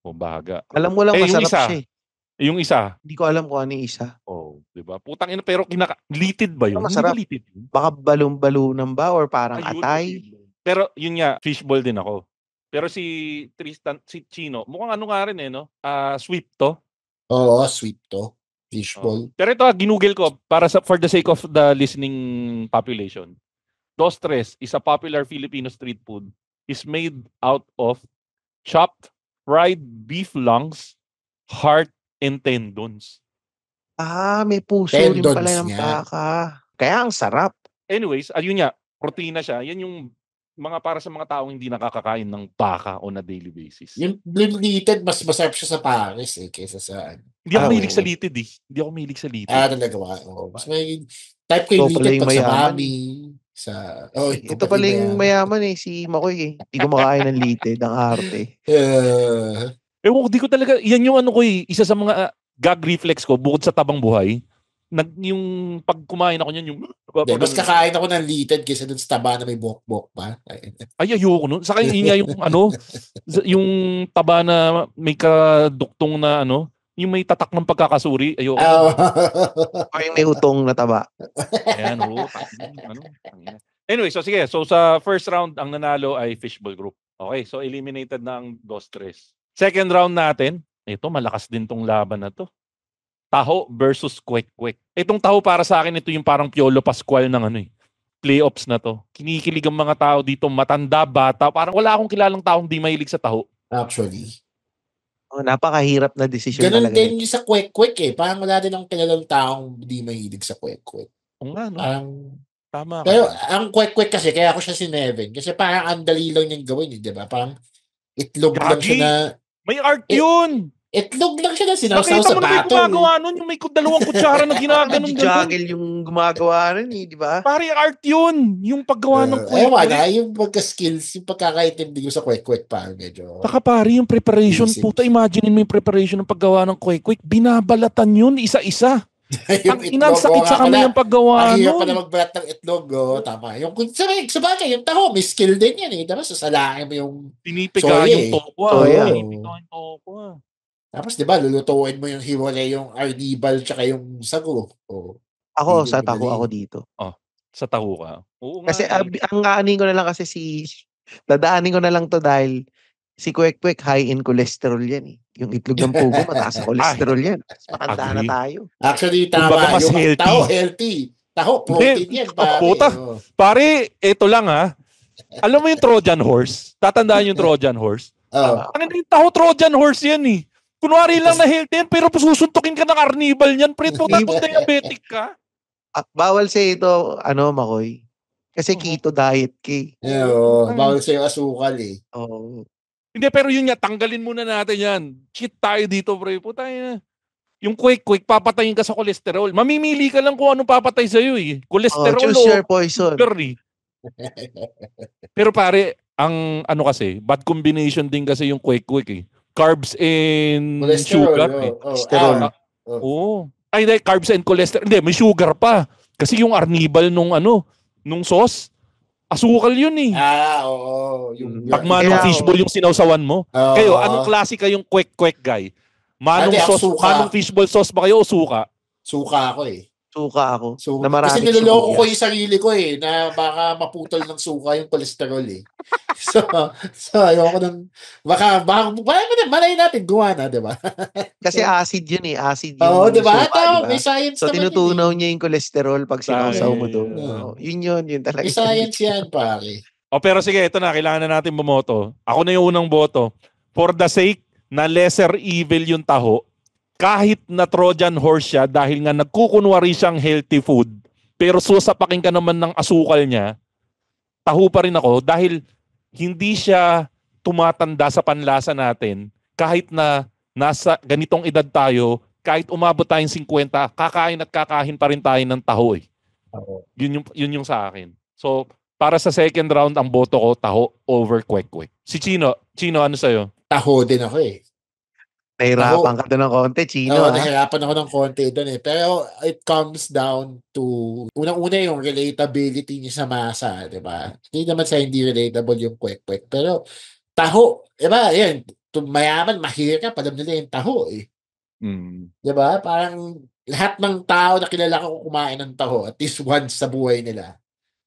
Baga. Alam mo lang, masarap siya eh. Yung isa? Hindi ko alam kung ano yung isa. Di ba? Putang ina, pero litid ba yun? Masarap. Hindi ba litid yun? Baka balon-balunan ba or parang atay? Pero yun nga, fishball din ako. Pero si Tristan, si Chino, mukhang ano nga rin no? Sweep to. Oo, sweep to. Fishball. Pero ito, ginugel ko for the sake of the listening population. Dos Tres is a popular Filipino street food. Is made out of chopped fried beef lungs, heart, and tendons. May puso rin pala ng baka. Kaya ang sarap. Anyways, ayun nga, protina siya. Yan yung mga para sa mga taong hindi nakakakain ng baka on a daily basis. Yung litid, mas masarap siya sa Paris kaysa sa... Hindi ako mahilig sa litid Hindi ako mahilig sa litid. Talaga ba? Mas may type ko yung litid pag sa mami. Ito pala yung mayaman si Makoy Hindi ko makain ng litid, ang arte. Di ko talaga, yan yung isa sa mga gag reflex ko bukod sa tabang buhay. Yung pag kumain ako niyan, yung... mas kakain ako ng litid kaysa dun sa taba na may buhok-buhok pa. Ay, ayoko nun. Saka yun nga yung yung taba na may kaduktong na yung may tatak ng pagkakasuri. Ayoko. Ay, may utong na taba. Ayan, Anyway, so sige. So sa first round, ang nanalo ay Fishball Group. Okay, so eliminated na ang Dos Tres. Second round natin, ito malakas din tong laban na to. Taho versus kwek-kwek. Itong taho para sa akin, ito yung parang Piolo Pascual ng playoffs na to. Kinikilig ang mga tao dito, matanda, bata. Parang wala akong kilalang taong di mahilig sa taho. Actually. Napakahirap na desisyon Ganun talaga. din yung sa kwek-kwek eh. Parang wala din ang kilalang taong di mahilig sa kwek-kwek. Oo nga, no? Tama ka. Pero ang kwek-kwek kasi, kaya ako siya sineven. Kasi parang ang dali lang niyang gawin, di ba? Parang itlog lang siya na... May art yun! Itlog lang siya na sinawsaw Nakita sa mo na may bato. gumagawa nun, yung may dalawang kutsara na ginaganon. Juggle yung gumagawa nun di ba? Pare, art yun! Yung paggawa ng Ewan kwek-kwek. yung pagka-skills, yung pagkakaintindi ko sa kwek-kwek parang medyo... Saka pare, yung preparation, Basic. puta, imagine mo yung preparation ng paggawa ng kwek-kwek, binabalatan yun, isa-isa. Ang inang sakit sa kamay yung paggawa nun. Ang hirap pa nun. na magbalat ng itlog, tama. Yung sabagay, yung taho, may skill din yan eh. Tapos sasalain mo yung pinipiga yung tokwa. Soya. Pinipiga yung tokwa. Tapos, di ba, lulutuin mo yung hiwalay, yung arnibal, tsaka yung sago. Ako, sa taho ako dito. Sa taho ka? Oo nga. Kasi ang aanin ko na lang kasi dadaanin ko na lang to dahil si kwek-kwek high in cholesterol yan eh. Yung itlog ng pugo, mataas sa cholesterol yan. Matanda na tayo. Actually, Kumbaga tama. mas Yung healthy. taho, healthy. Taho, protein yan, pare. Puta. Pare, ito lang Alam mo yung Trojan horse? Tatandaan yung Trojan horse? Ang yung taho Trojan horse yan eh. Kunwari lang na healthy yan, pero susuntukin ka ng carnival niyan, pre, puta, diabetic ka. Bawal sa ito, Makoy. Kasi keto diet ka eh. Bawal sa'yo asukal eh. Hindi, pero yun nga, tanggalin muna natin yan. Cheat tayo dito, pre. Puta yan. Yung quick, papatayin ka sa cholesterol. Mamimili ka lang kung anong papatay sa'yo eh. Cholesterol choose your poison. Sugar eh. Pero pare, ang kasi, bad combination din kasi yung quick eh. Carbs and sugar eh. Cholesterol. Oo. Ay, carbs and cholesterol. Hindi, may sugar pa. Kasi yung arnibal nung sauce, asukal yun eh. Oo. Pag manong fishball yung sinawsawan mo. Kayo, anong klase kayong quick guy? Manong fishball sauce ba kayo o suka? Suka ako eh. Suka ako. Kasi niloloko ko yung sarili ko eh, na baka maputol ng suka yung cholesterol eh. So ayoko nang, baka malay natin gawa na, di ba? Kasi acid yun eh. Acid yun. Oo, di ba? May science so, naman tinutunaw niya yung cholesterol pag sinawsaw mo doon. Yun talaga. May science yan, pare. Pero sige, ito na. Kailangan na natin bumoto. Ako na yung unang boto. For the sake na lesser evil yung taho, kahit na Trojan horse siya dahil nga nagkukunwari siyang healthy food, pero susapakin ka naman ng asukal niya, taho pa rin ako dahil hindi siya tumatanda sa panlasa natin kahit na nasa ganitong edad tayo, kahit umabot tayong 50, kakain at kakain pa rin tayo ng taho eh. Yun yung sa akin. So, para sa second round, ang boto ko, taho over kwek-kwek. Si Chino, ano sa'yo? Taho din ako eh. Nahirapan ka doon ng konti, Chino. Nahirapan ako ng konti doon eh. Pero it comes down to, unang-una yung relatability niya sa masa, di ba? Hindi naman sa hindi relatable yung kwek-kwek. Pero taho, di ba? Yan, mayaman, mahirap, alam nila yung taho eh. Di ba? Parang lahat ng tao na kilala ko kumain ng taho at least once sa buhay nila.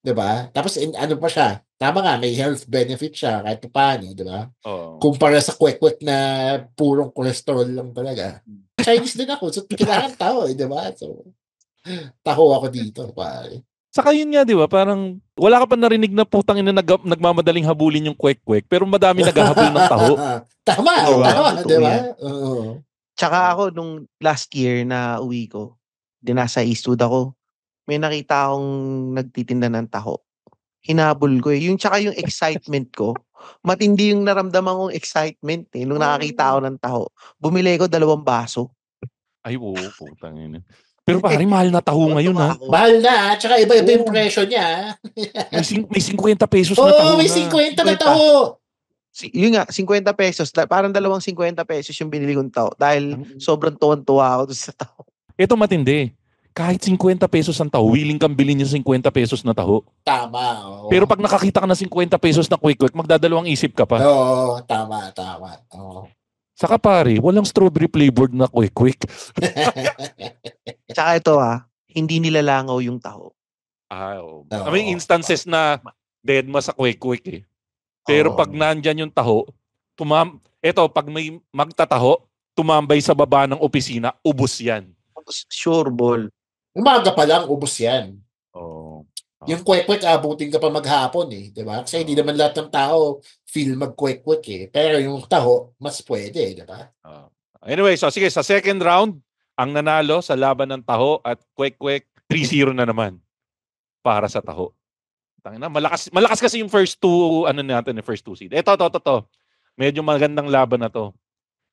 Di ba? Tapos ano pa siya? Tama nga, may health benefit siya kahit paano, di ba? Kumpara sa kwek-kwek na purong cholesterol lang talaga. Chinese din ako, so kailangan taho, di ba? So, taho ako dito, pare. Saka yun nga, di ba? Parang wala ka pa narinig na putang ina nagmamadaling habulin yung kwek-kwek, pero madami naghahabol ng taho. Tama, di ba? Tsaka ako, nung last year na uwi ko, nasa Eastwood ako, may nakita akong nagtitinda ng taho. Hinabol ko eh. Tsaka yung excitement ko, matindi yung naramdaman kong excitement eh. Nung nakakita ako ng taho, bumili ko 2 baso. Ay, putang ina. Pero pare, mahal na taho ngayon ha. Mahal na, tsaka iba-iba yung presyo niya. May 50 pesos na taho may 50 na taho. Yun nga, 50 pesos. Parang 250 pesos yung binili kong taho. Dahil sobrang tuwan-tuwa ako sa taho. Ito matindi. Kahit 50 pesos ang taho, willing kang bilhin yung 50 pesos na taho. Tama. Pero pag nakakita ka ng 50 pesos na quick, magdadalawang isip ka pa. Oo, tama. Saka pare, walang strawberry flavored na quick. Tsaka ito hindi nilalangaw yung taho. May instances na dead ma sa quick eh. Pero pag nandyan yung taho, pag may magtataho, tumambay sa baba ng opisina, ubos yan. Sure ball. Umaga pa lang, ubos yan. Yung kwek-kwek, abutin ka pa maghapon eh. Di ba? Kasi hindi naman lahat ng tao feel mag-kwek-kwek eh. Pero yung taho, mas pwede. Di ba? Anyway, so sige, sa second round, ang nanalo sa laban ng taho at kwek-kwek, 3-0 na naman para sa taho. Tangina, malakas kasi yung first two, first two seed. Ito. Medyo magandang laban na to.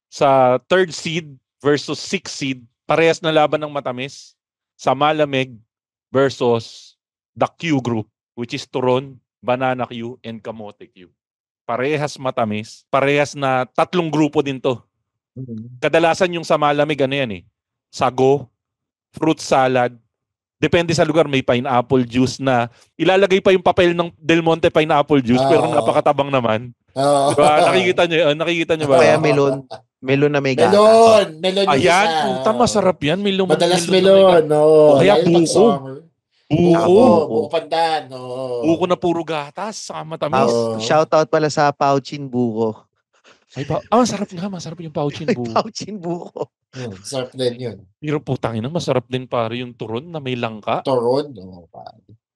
Sa third seed versus sixth seed, parehas na laban ng matamis. Sa Malamig versus the Q group, which is Turon, Banana Q, and Kamote Q. Parehas matamis. Parehas na tatlong grupo din to. Kadalasan yung sa Malamig, sago, fruit salad. Depende sa lugar, may pineapple juice na ilalagay pa yung papel ng Del Monte pineapple juice, pero napakatabang naman. Diba? Nakikita niyo ba? Kaya melon na may gatas. Melon yung ayan, isa. puta, masarap yan. Madalas melon. O kaya buko. Buko pandan. Buko na puro gatas, saka matamis. Shoutout pala sa Pauchin Buko. Masarap yung Pauchin Buko. Pauchin Buko. Sarap din yun. Pero putang ina, masarap din pare yung turon na may langka. Turon,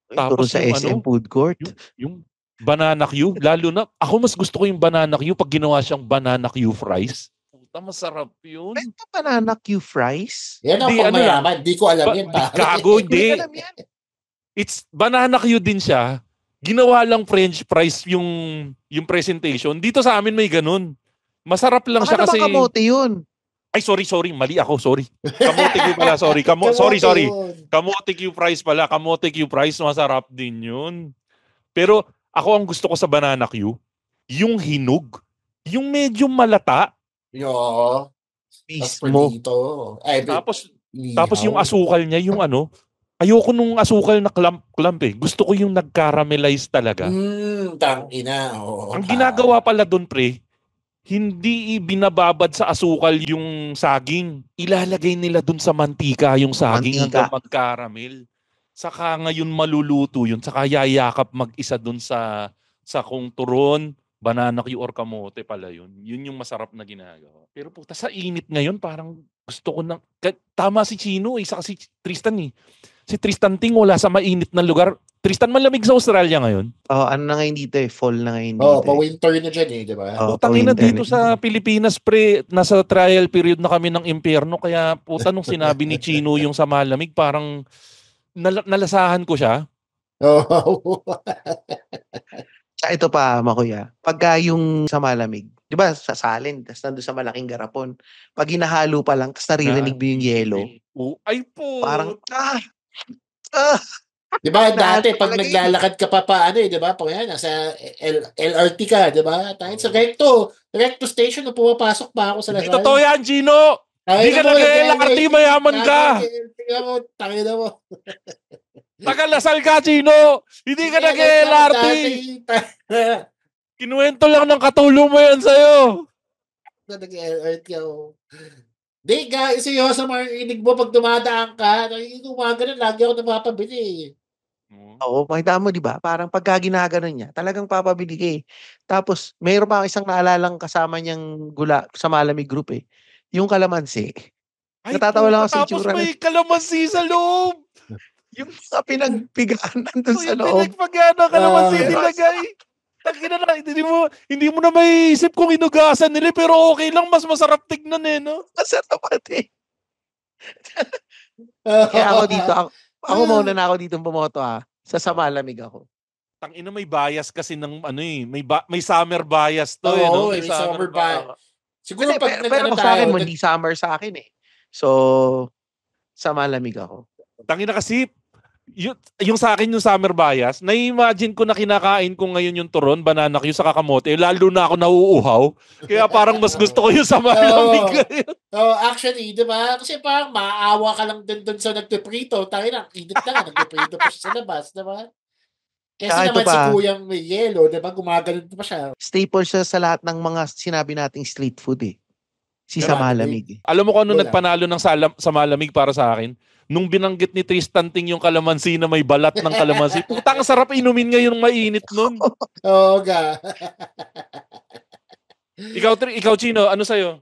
Tapos sa SM Food Court. Yung banana Q, lalo na, ako mas gusto ko yung banana Q pag ginawa siyang banana Q fries. Puta, masarap yun. Ito banana Q fries? Yan ang pangmayaman. Di ko alam yan. Gago, hindi. It's banana Q din siya. Ginawa lang French fries yung presentation. Dito sa amin may ganun. Masarap lang siya kasi. Ano kamote yun? Ay, sorry. Mali ako, sorry. Kamote Q pala, sorry. Sorry. Kamote Q fries pala. Kamote Q fries, masarap din yun. Pero ako ang gusto ko sa banana Q, yung hinog. Yung medyo malata. Yo. Mismo. Tapos yung asukal niya, yung ayoko nung asukal na clump eh. Gusto ko yung nag-caramelize talaga. Tangina. Ang ginagawa pala doon, pre, hindi binababad sa asukal yung saging. Ilalagay nila doon sa mantika yung saging hanggang mag-caramel. Saka ngayon maluluto yun. Saka yayakap mag-isa doon sa kung turon, banana Q or kamote pala yun. Yun yung masarap na ginagawa. Pero puta, sa init ngayon, parang gusto ko na. Tama si Chino, saka si Tristan eh. Si Tristan Ting wala sa mainit na lugar. Tristan, malamig sa Australia ngayon. Ano na ngayon dito eh. Fall na ngayon dito. Pa-winter na dyan eh, di ba? Tangina dito sa Pilipinas, pre, nasa trial period na kami ng impyerno. Kaya puta, nung sinabi ni Chino yung sa malamig, parang nalasahan ko siya. Ito pa, Makuya. Pagka yung sa malamig, di ba, sasalin, tapos nandun sa malaking garapon. Pag hinahalo pa lang, tapos naririnig mo yung yelo. Ay po! Parang, di ba, dati, pag naglalakad ka pa, di ba, pag yan, nasa LRT ka, di ba? Tayo sa Recto Station, na pumapasok pa ako sa Lasal. Hindi totoo yan, Gino! Hindi ka nag-LRT, mayaman ka! Tangina mo. Taga-Lasal ka, Chino! Hindi ka nag-LRT! Kinuwento lang ng katulong mo yan sa'yo! Nag-LRT ako. Di, guys, seryoso, marinig mo pag dumadaan ka. Umaga na, lagi ako napapabili. Oo, makita mo, di ba? Parang pagka ginaganon niya, talagang papabili ka eh. Tapos, mayroon pa isang naalalang kasama niyang gula sa malamig group eh. Yung kalamansi. Natatawa lang ako sa itsura. Tapos may kalamansi sa loob! Yung pinagpigaan nandun sa loob. Yung pinagpigaan ng kalamansi nilagay. Hindi mo na maiisip kung inugasan nila, pero okay lang, mas masarap tignan eh, no? Masarap pati. Kaya ako dito, ako mauna na ako dito pumoto sa malamig ako. Tangina, may bias kasi ng may summer bias to may summer bias. Siguro pero sa akin, hindi summer sa akin eh. So, sa malamig ako. Tangina kasi, yung sa akin yung summer bias, na-imagine ko na kinakain ko ngayon yung turon, banana Q sa kakamote, lalo na ako nauuhaw. Kaya parang mas gusto ko yung sa malamig ngayon. Actually, di ba? Kasi parang maaawa ka lang din doon sa nagpiprito. Tangina, init na nagpiprito pa siya sa labas, di ba? Kasi naman si Kuyang may yelo, di ba? Gumaganon pa siya. Staple siya sa lahat ng mga sinabi nating street food eh. Sa malamig. Alam mo kung ano nagpanalo ng sa malamig para sa akin? Nung binanggit ni Tristan Ting yung kalamansi na may balat ng kalamansi, putang sarap inumin ngayon ng mainit nun. Ga. Ikaw, Chino, ano sa'yo?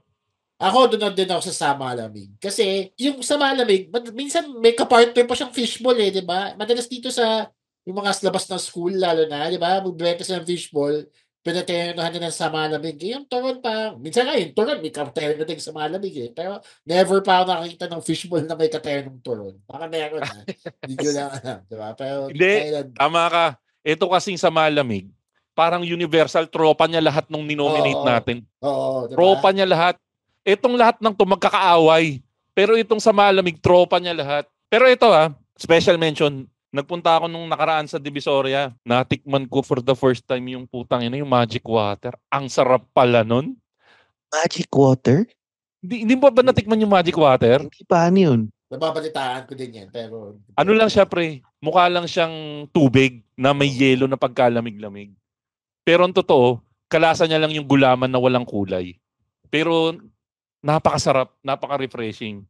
Ako, doon din ako sa malamig. Kasi, yung sa malamig, minsan may kapartner pa siyang fishball di ba? Madalas dito sa yung mga labas ng school, lalo na, di ba? Magbenta sila ng fishball, pinaternohan nila sa malamig. Yung turon pa, minsan nga yung turon, may katerno din sa malamig eh. Pero never pa ako nakakita ng fishball na may katernong turon. Baka meron ha. Hindi ko lang alam, di ba? Pero, Hindi, tama ka. Ito kasing sa malamig, parang universal, tropa niya lahat nung ninominate natin. Oo, diba? Tropa niya lahat. Itong lahat ng magkakaaway. Pero itong sa malamig, tropa niya lahat. Pero ito special mention, nagpunta ako nung nakaraan sa Divisoria. Natikman ko for the first time yung putang ina, yung magic water. Ang sarap pala nun. Magic water? Hindi ba natikman yung magic water? Hindi pa, ano yun? Nababalitaan ko din yan. Pero ano lang siya, pre? Mukha lang siyang tubig na may yelo na pagkalamig-lamig. Pero ang totoo, kalasa niya lang yung gulaman na walang kulay. Pero napakasarap, napaka-refreshing.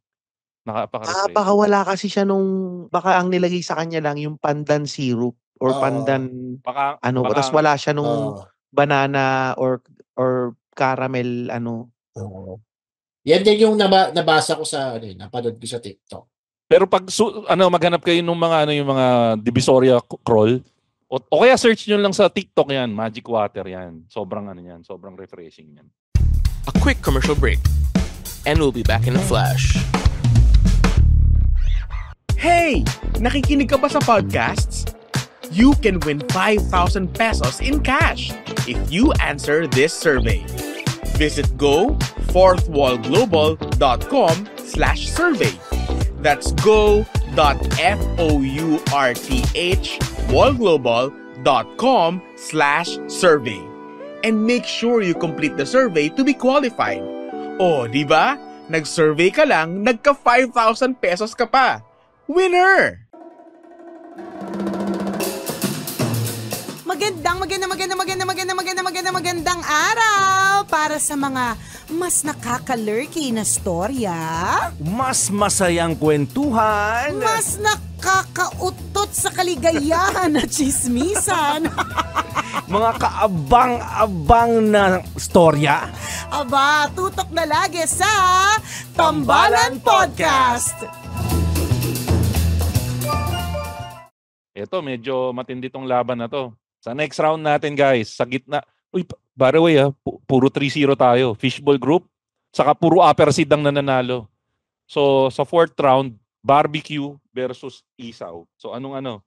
Baka wala kasi siya baka ang nilagay sa kanya lang yung pandan syrup or pandan tapos wala siya nung banana or caramel Yan din yung nabasa ko sa napanood ko sa TikTok. Pero pag maghanap kayo ng mga yung mga Divisoria crawl o kaya search nyo lang sa TikTok yan, magic water yan. Sobrang yan, sobrang refreshing yan. A quick commercial break and we'll be back in a flash. Hey! Nakikinig ka ba sa podcasts? You can win 5,000 pesos in cash if you answer this survey. Visit go4thwallglobal.com/survey. That's go.fourthwallglobal.com/survey. And make sure you complete the survey to be qualified. O, di ba? Nag-survey ka lang, nagka 5,000 pesos ka pa. Winner! Magandang araw para sa mga mas nakaka-lurky na storya, mas masayang kwentuhan, mas nakakautot sa kaligayahan na chismisan, mga kaabang-abang na storya. Aba, tutok na lagi sa Tambalan Podcast. Ito, medyo matindi tong laban na to. Sa next round natin, guys, sa gitna. Uy, by the way, puro 3-0 tayo. Fishball group. Saka puro upper seed ang nananalo. So, sa fourth round, barbecue versus isaw. So, anong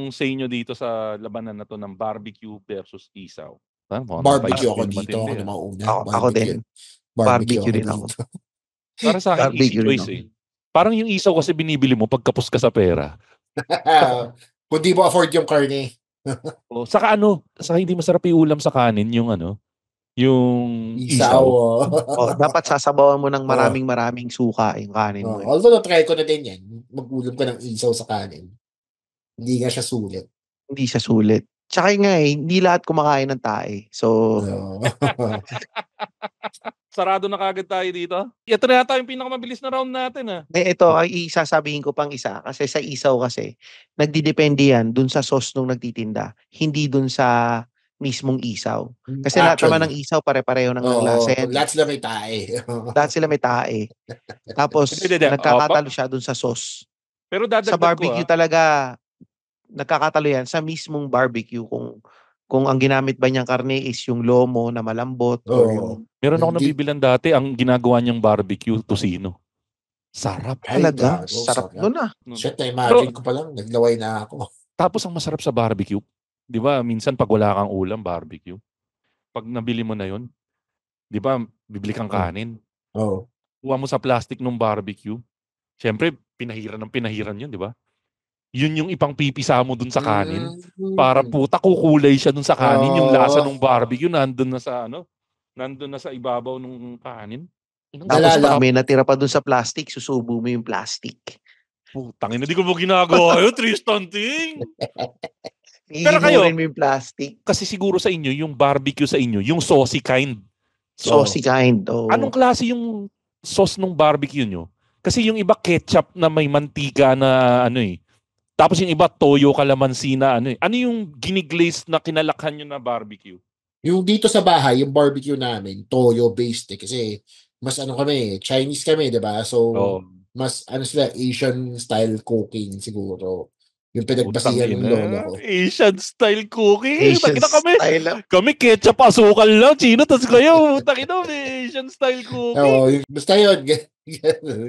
say nyo dito sa labanan na to ng barbecue versus isaw? Barbecue ako dito. Ako na mauna. Ako din. Barbecue din ako. Para sa akin, easy choice eh. Parang yung isaw kasi binibili mo pagkapos ka sa pera. Kung di mo afford yung karne. Saka hindi masarap yung ulam sa kanin, yung isaw. Dapat sasabawan mo ng maraming suka yung kanin mo. Although try ko na din yan. Mag-ulam ka ng isaw sa kanin. Hindi nga siya sulit. Hindi siya sulit. Tsaka hindi lahat kumakain ng tae. So, sarado na kagad tayo dito. Ito na yata yung pinakamabilis na round natin. Ito ay isasabihin ko pang isa. Kasi sa isaw kasi, nagdidepende yan dun sa sauce nung nagtitinda. Hindi dun sa mismong isaw. Kasi lahat naman ng isaw pare-pareho ng lasa yan. Lahat sila may tae. Lahat sila may tae. Tapos, nagkakatalo siya dun sa sauce. Pero sa barbecue talaga, nagkakatalo yan sa mismong barbecue kung ang ginamit ba niyang karne is yung lomo na malambot or yung... Meron ako nabibilan dati, ang ginagawa niyang barbecue, tocino. Sarap. Talaga? Sarap doon Shit, na-imagine ko pa lang. Naglaway na ako. Tapos ang masarap sa barbecue, di ba, minsan pag wala kang ulam, barbecue, pag nabili mo na yun, di ba, bibili kang kanin. Kuha mo sa plastic ng barbecue. Siyempre, pinahiran yun, di ba? Yun yung ipang pipisa mo dun sa kanin. Para kukulay siya dun sa kanin. Yung lasa ng barbecue nandun na sa ibabaw ng kanin. Tapos pag may natira pa dun sa plastic, susubo mo yung plastic. Putang ina, di ko mo ginagawa yun, Tristan Ting. Pero kayo, mo yung plastic. Kasi siguro sa inyo, yung barbecue sa inyo, yung saucy kind. Saucy kind, Anong klase yung sauce ng barbecue nyo? Kasi yung iba ketchup na may mantika na Tapos yung iba, toyo, kalamansi na Ano yung giniglaze na kinalakhan nyo na barbecue? Yung dito sa bahay, yung barbecue namin, toyo-based kasi mas kami, Chinese kami, di ba? So, mas sila, Asian style cooking siguro. Yung pinagbasihan ng lolo ko. Asian style cookie. Asian Takina kami. style. Kami ketchup asukal lang, Chino. Tapos kayo, takina may Asian style cookie. Oo, basta yun.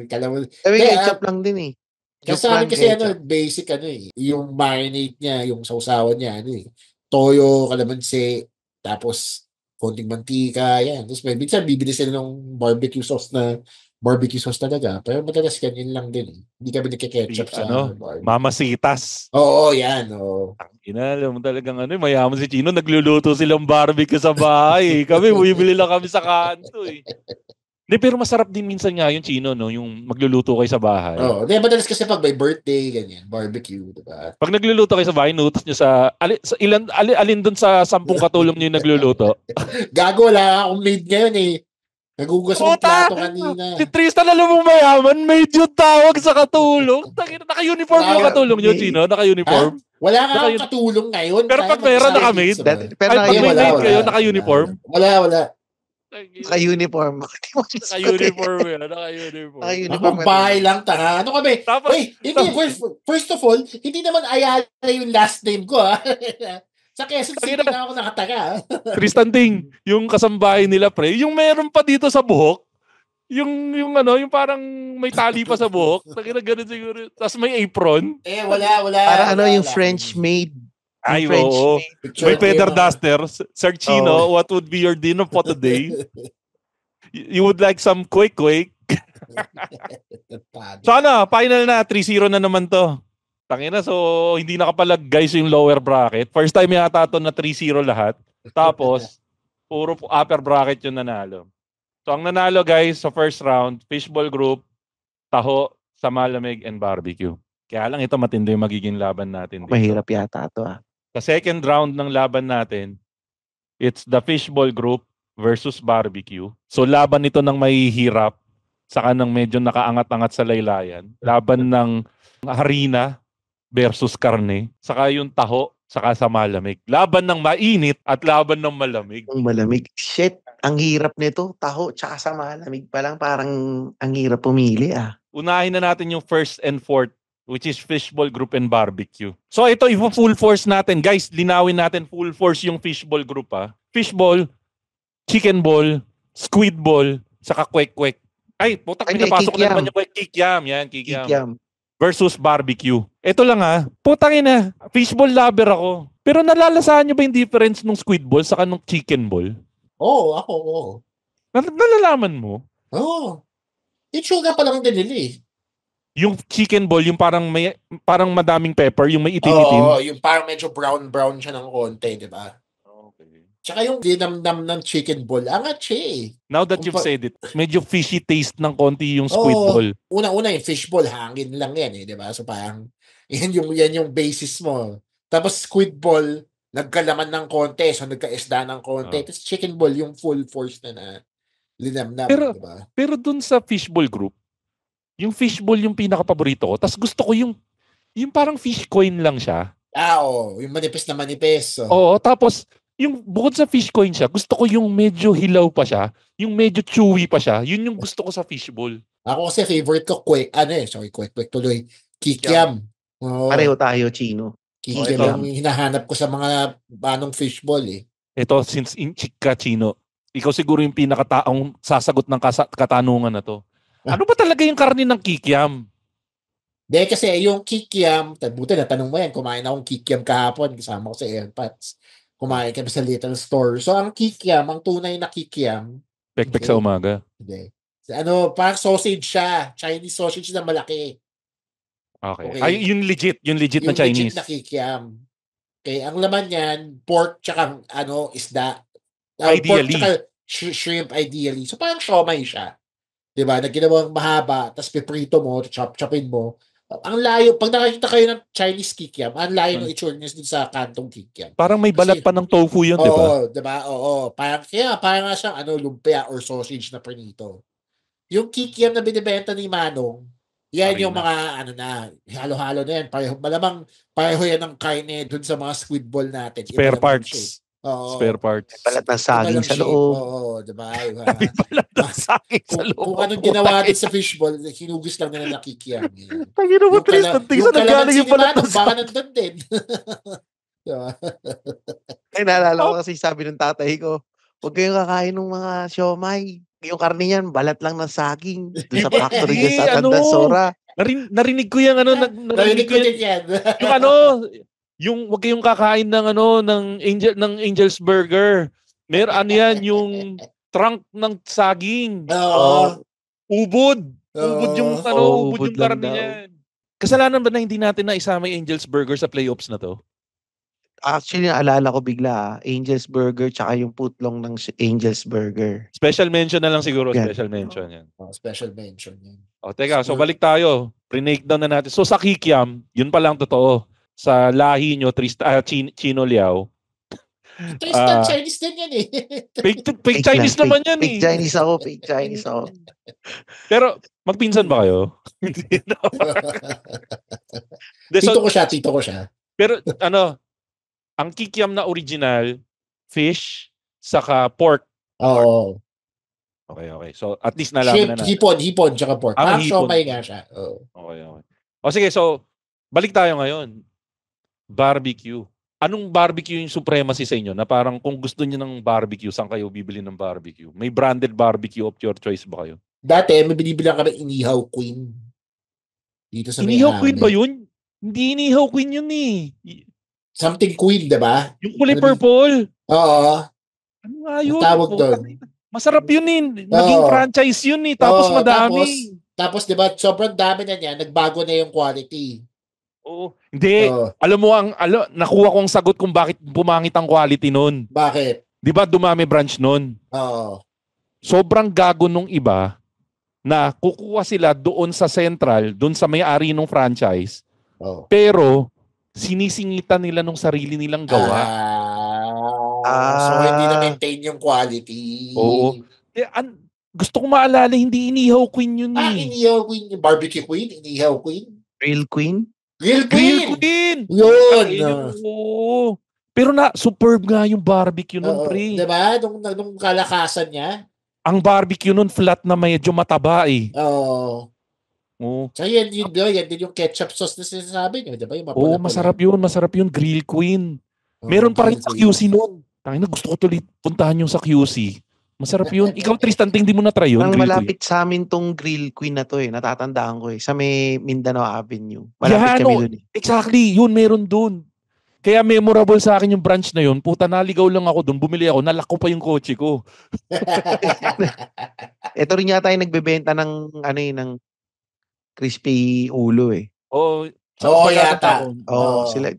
Kala mo. Kami Kaya, ketchup lang din eh. kasi sa amin kasi basic yung marinate niya, yung sausawan niya, toyo, kalamansi, tapos konting mantika, yan. Tapos minsan bibili sila ng barbecue sauce talaga. Pero madalas ganyan lang din. Hindi kami nagke-ketchup sa barbecue. Mamasitas. Oo, yan. Oo. Alam mo talagang mayaman si Chino. Nagluluto silang barbecue sa bahay. Kami, bumibili lang kami sa kanto eh. Pero masarap din minsan nga yung Chino, no? Yung magluluto kayo sa bahay. Oo. Madalas kasi pag may birthday, ganyan, barbecue, diba? Pag nagluluto kayo sa bahay, nutos nyo alin dun sa 10 katulong nyo yung nagluluto? Gago, wala akong maid ngayon eh. Nagugas ng plato kanina. Si Tristan, alam mo mayaman, maid yung tawag sa katulong. Naka-uniform yung katulong nyo, Chino? Naka-uniform? Wala nga akong katulong ngayon. Pero pag meron naka-maid? Pag may maid kayo, naka-uniform? Wala. Naka-uniform. Naka-uniform yan. Naka-uniform. Ako bahay lang, tanga. Ano kami? First of all, hindi naman Ayala yung last name ko, ha? Sa Quezon City na ako nakataga. Tristan Ting, yung kasambahay nila, pre, yung meron pa dito sa buhok, yung parang may tali pa sa buhok, ganun siguro. Tapos may apron. Wala. Para yung French maid. Ay, oo. May feather duster. Sir Chino, what would be your dinner for today? You would like some quake? Sana, final na. 3-0 na naman to. Tangina, so hindi nakapalag guys yung lower bracket. First time yata ito na 3-0 lahat. Tapos, puro upper bracket yung nanalo. So ang nanalo guys sa first round, fishball group, taho, sa malamig, and barbecue. Kaya lang ito matindi yung magiging laban natin dito. Mahirap yata ito Sa second round ng laban natin, it's the fishball group versus barbecue. So laban ito ng mahihirap, saka ng medyo nakaangat-angat sa laylayan. Laban ng harina versus karne, saka yung taho, saka sa malamig. Laban ng mainit at laban ng malamig. Ang malamig. Shit, ang hirap nito. Taho, tsaka sa malamig pa lang. Parang ang hirap pumili Unahin na natin yung first and fourth, which is fishball group and barbecue. So ito, full force natin. Guys, linawin natin full force yung fishball group Fishball, chicken ball, squid ball, saka kwek-kwek. Ay, putak, pinapasok na naman yung kikiam. Yan, kikiam. Versus barbecue. Ito lang putangin na, fishball lover ako. Pero nalalasahan nyo ba yung difference ng squid ball sa kanong chicken ball? Oo. Nalalaman mo? Oo. Itsura pa lang din nila Yung chicken ball, yung parang madaming pepper, yung may itim-itim. Oo, yung parang medyo brown siya ng konti, di ba? Okay. Tsaka yung dinamdam ng chicken ball, angat siya Now that you've said it, medyo fishy taste ng konti yung squid ball. Una-una yung fishball, hangin lang yan di ba? So parang, yan yung basis mo. Tapos squid ball, nagkalaman ng konti, so nagka-isda ng konti. Tapos chicken ball, yung full force na linamnam, di ba? Pero dun sa fishball group, yung fishball yung pinaka-paborito ko. Tapos gusto ko yung parang fish coin lang siya. Yung manipis na manipis. Oo, tapos yung bukod sa fish coin siya, gusto ko yung medyo hilaw pa siya, yung medyo chewy pa siya. Yun yung gusto ko sa fishball. Ako kasi favorite ko kwek tuloy. Kikiam. Pareho tayo, Chino. Kikiam yung hinahanap ko sa mga banong fishball Ito, since inchik ka, Chino, ikaw siguro yung pinakataong sasagot ng katanungan na to. Ano ba talaga yung karne ng kikiam? Kasi yung kikiam, buti na tanong mo yan, kumain akong kikiam kahapon, kasama ko sa Airpods. Kumain kami sa Little Store. So, ang kikiam, ang tunay na kikiam. Pekpek sa umaga. Hindi. Parang sausage siya. Chinese sausage na malaki. Okay. Ay, yung legit na Chinese. Yung legit na kikiam. Okay, ang laman niyan, pork tsaka isda. Ideally. Pork tsaka shrimp ideally. So, parang siomay siya. Diba? Nagginawang mahaba, tapos piprito mo, chop-chopin mo. Ang layo, pag nakakita kayo ng Chinese kikiam, ang layo ng itsura niya din sa kantong kikiam. Parang may balat pa ng tofu yun, di ba? Oo, diba? Oo. Parang nga siyang lumpia or sausage na prinito. Yung kikiam na binibenta ni Manong, yan yung mga halo-halo na yan. Malamang pareho yan ng karne dun sa mga squid ball natin. Spare parts. Oo. spare parts. Balat ng saging sa loob. Oo, diba? May balat ng saging sa loob. Kung anong ginawa din sa fishball, hinugis lang nila nakikiam. Tangina mo, Tristan, tingnan sa naggaling yung balat ng baka saging. nandun din. Diba? Ay, naalala ko kasi sabi ng tatay ko, huwag kayong kakain ng mga siomay. Yung karne niyan, balat lang ng saging. Doon sa factory dyan sa Tandansora. Narinig ko yung Narinig ko din yan. yung wag kayong kakain ng ng Angel's Burger. Ano yan, yung trunk ng saging. Oo. Ubod yung ubod yung lang karne daw. niyan. Kasalanan ba na hindi natin na isama yung Angel's Burger sa playoffs na to? Actually, naalala ko bigla, Angel's Burger tsaka yung putlong ng Angel's Burger. Special mention na lang siguro, Yan. special mention yan. Special mention yan. Teka, so balik tayo. Pre-nake down na natin. So sa Kikiam, yun pa lang totoo. Sa lahi nyo, Chino Liao. Tristan, Chinese din yan eh. Fake Chinese naman yan Fake Chinese ako. Pero magpinsan ba kayo? Hindi na. Tito ko siya. Pero ang Kikiam na original, fish, saka pork. Oo. Okay. So at least nalaman na natin. Hipon, tsaka pork. Siomay nga siya. Okay. O sige, so balik tayo ngayon. Barbecue. Anong barbecue yung supremacy sa inyo? Na parang kung gusto niyo ng barbecue, saan kayo bibili ng barbecue? May branded barbecue of your choice ba kayo? Dati, may binibilang kami Inihaw Queen. Dito sa Inihaw Queen ba yun? Hindi Inihaw Queen yun eh. Something Queen, diba? Yung kulay purple. Oo. Ano nga yun? Tawag doon. Masarap yun eh. Naging franchise yun eh. Tapos madami. Tapos diba, sobrang dami na niya. Nagbago na yung quality. Oo. Hindi. Alam mo, nakuha kong sagot kung bakit pumangit ang quality nun. Bakit? Di ba dumami branch nun? Oo. Sobrang gago nung iba na kukuha sila doon sa central, doon sa may-ari ng franchise. Pero sinisingitan nila nung sarili nilang gawa. So hindi na maintain yung quality. Oo. Gusto ko maalala, hindi Inihaw Queen yun eh. Inihaw Queen. Yung barbecue Queen? Inihaw Queen? Grill Queen? Grill Queen! Yun! Oo. Pero superb nga yung barbecue nun, pre. Diba? Nung kalakasan niya. Ang barbecue nun, flat na medyo mataba eh. Oo. So yan din yung ketchup sauce na sinasabi niyo, diba? Masarap yun, Grill Queen. Meron pa rin sa QC nun. Tangina, gusto ko tuloy puntahan yung sa QC. Masarap yun. Ikaw, Tristan, hindi mo na-try yun? Ang malapit sa amin tong Grill Queen na to eh. Natatandaan ko eh. Sa may Mindanao Avenue. Malapit kami dun eh. Exactly. Yun, meron dun. Kaya memorable sa akin yung branch na yun. Puta, naligaw lang ako dun. Bumili ako. Nalako pa yung kotse ko. Ito rin yata yung nagbebenta ng ng crispy ulo eh. Yata. Sila.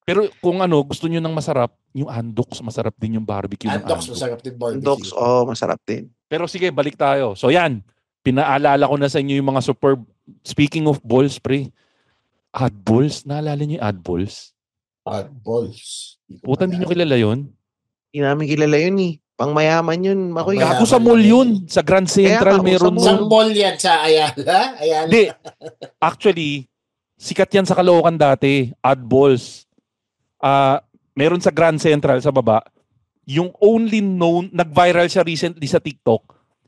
Pero kung gusto nyo ng masarap, yung Andox, masarap din yung barbecue ng Andox. Masarap din barbecue. Andox, masarap din. Pero sige, balik tayo. So yan, pinaalala ko na sa inyo yung mga superb. Speaking of balls, pre. Oddballs, naalala nyo yung Oddballs? Oddballs. Puta, hindi nyo kilala yun? Hindi namin kilala yun eh. Pangmayaman yun. Gago sa mall yun. Sa Grand Central meron mo. Sa mall yan, sa Ayala? Hindi. Actually, sikat yan sa Caloocan dati. Oddballs. Meron sa Grand Central sa baba. Yung only known, nag-viral siya recently sa TikTok,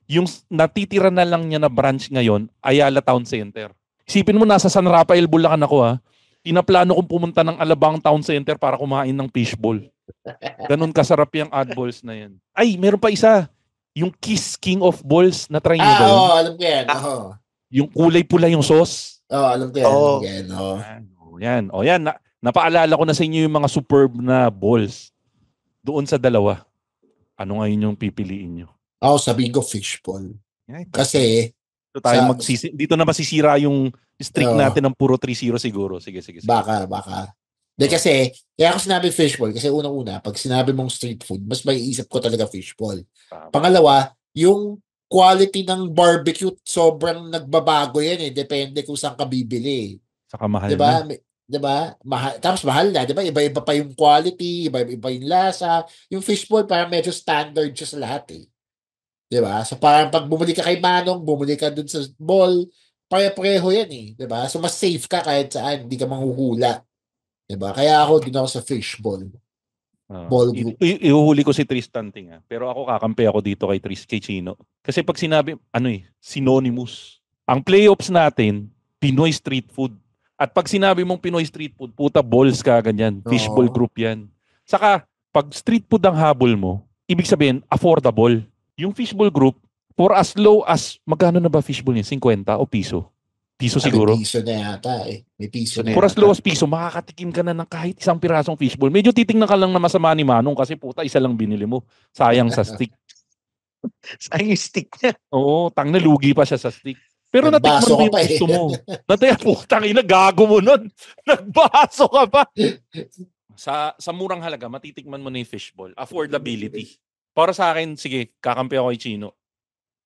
yung natitira na lang niya na branch ngayon, Ayala Town Center. Isipin mo, nasa San Rafael, Bulacan ako ha. Pinaplano kong pumunta ng Alabang Town Center para kumain ng fishball. Ganun kasarap yung Oddballs na yan. Ay, meron pa isa. Yung Kiss King of Balls, na-try nyo ba yun? Alam ko yan. Yung kulay pula yung sauce. Alam ko yan. Yan. Napaalala ko na sa inyo yung mga superb na balls. Doon sa dalawa. Ano ngayon yung pipiliin nyo? Sabihin ko fishball. Kasi dito na masisira yung streak natin ng puro 3-0 siguro. Sige. Baka. Kasi, kaya ako sinabi fishball, kasi unang-una, pag sinabi mong street food, mas maiisip ko talaga fishball. Pangalawa, yung quality ng barbecue, sobrang nagbabago yan eh. Depende kung saan ka bibili. Saka mahal diba? na. Diba? Tapos mahal na, diba? Iba-iba pa yung quality, iba-iba yung lasa. Yung fishball, parang medyo standard siya sa lahat eh. Diba? So parang pag bumili ka kay Manong, bumili ka dun sa mall, pare-pareho yan eh. Diba? So mas safe ka kahit saan, hindi ka manghuhula. Diba? Kaya ako, dun ako sa fishball. Ball group. Ihuhuli ko si Tristan Ting. Pero ako kakampi ako dito kay Chino. Kasi pag sinabi, synonymous. Ang playoffs natin, Pinoy street food. At pag sinabi mong Pinoy street food, puta balls ka ganyan. Fishball group yan. Saka, pag street food ang habol mo, ibig sabihin, affordable. Yung fishball group, for as low as, magkano na ba fishball niya? 50 o piso? Piso siguro? May piso na yata eh. May piso na For as low as piso, makakatikim ka na ng kahit isang pirasong fishball. Medyo titingnan ka lang na masama ni Manong kasi puta, isa lang binili mo. Sayang sa stick. Sayang yung stick niya. Oo, nalugi pa siya sa stick. Pero natikman mo yung gusto mo. Putang ina, gago mo nun. Nagbaso ka pa. Sa murang halaga, matitikman mo na yung fishball. Affordability. Para sa akin, sige, kakampi ako kay Chino.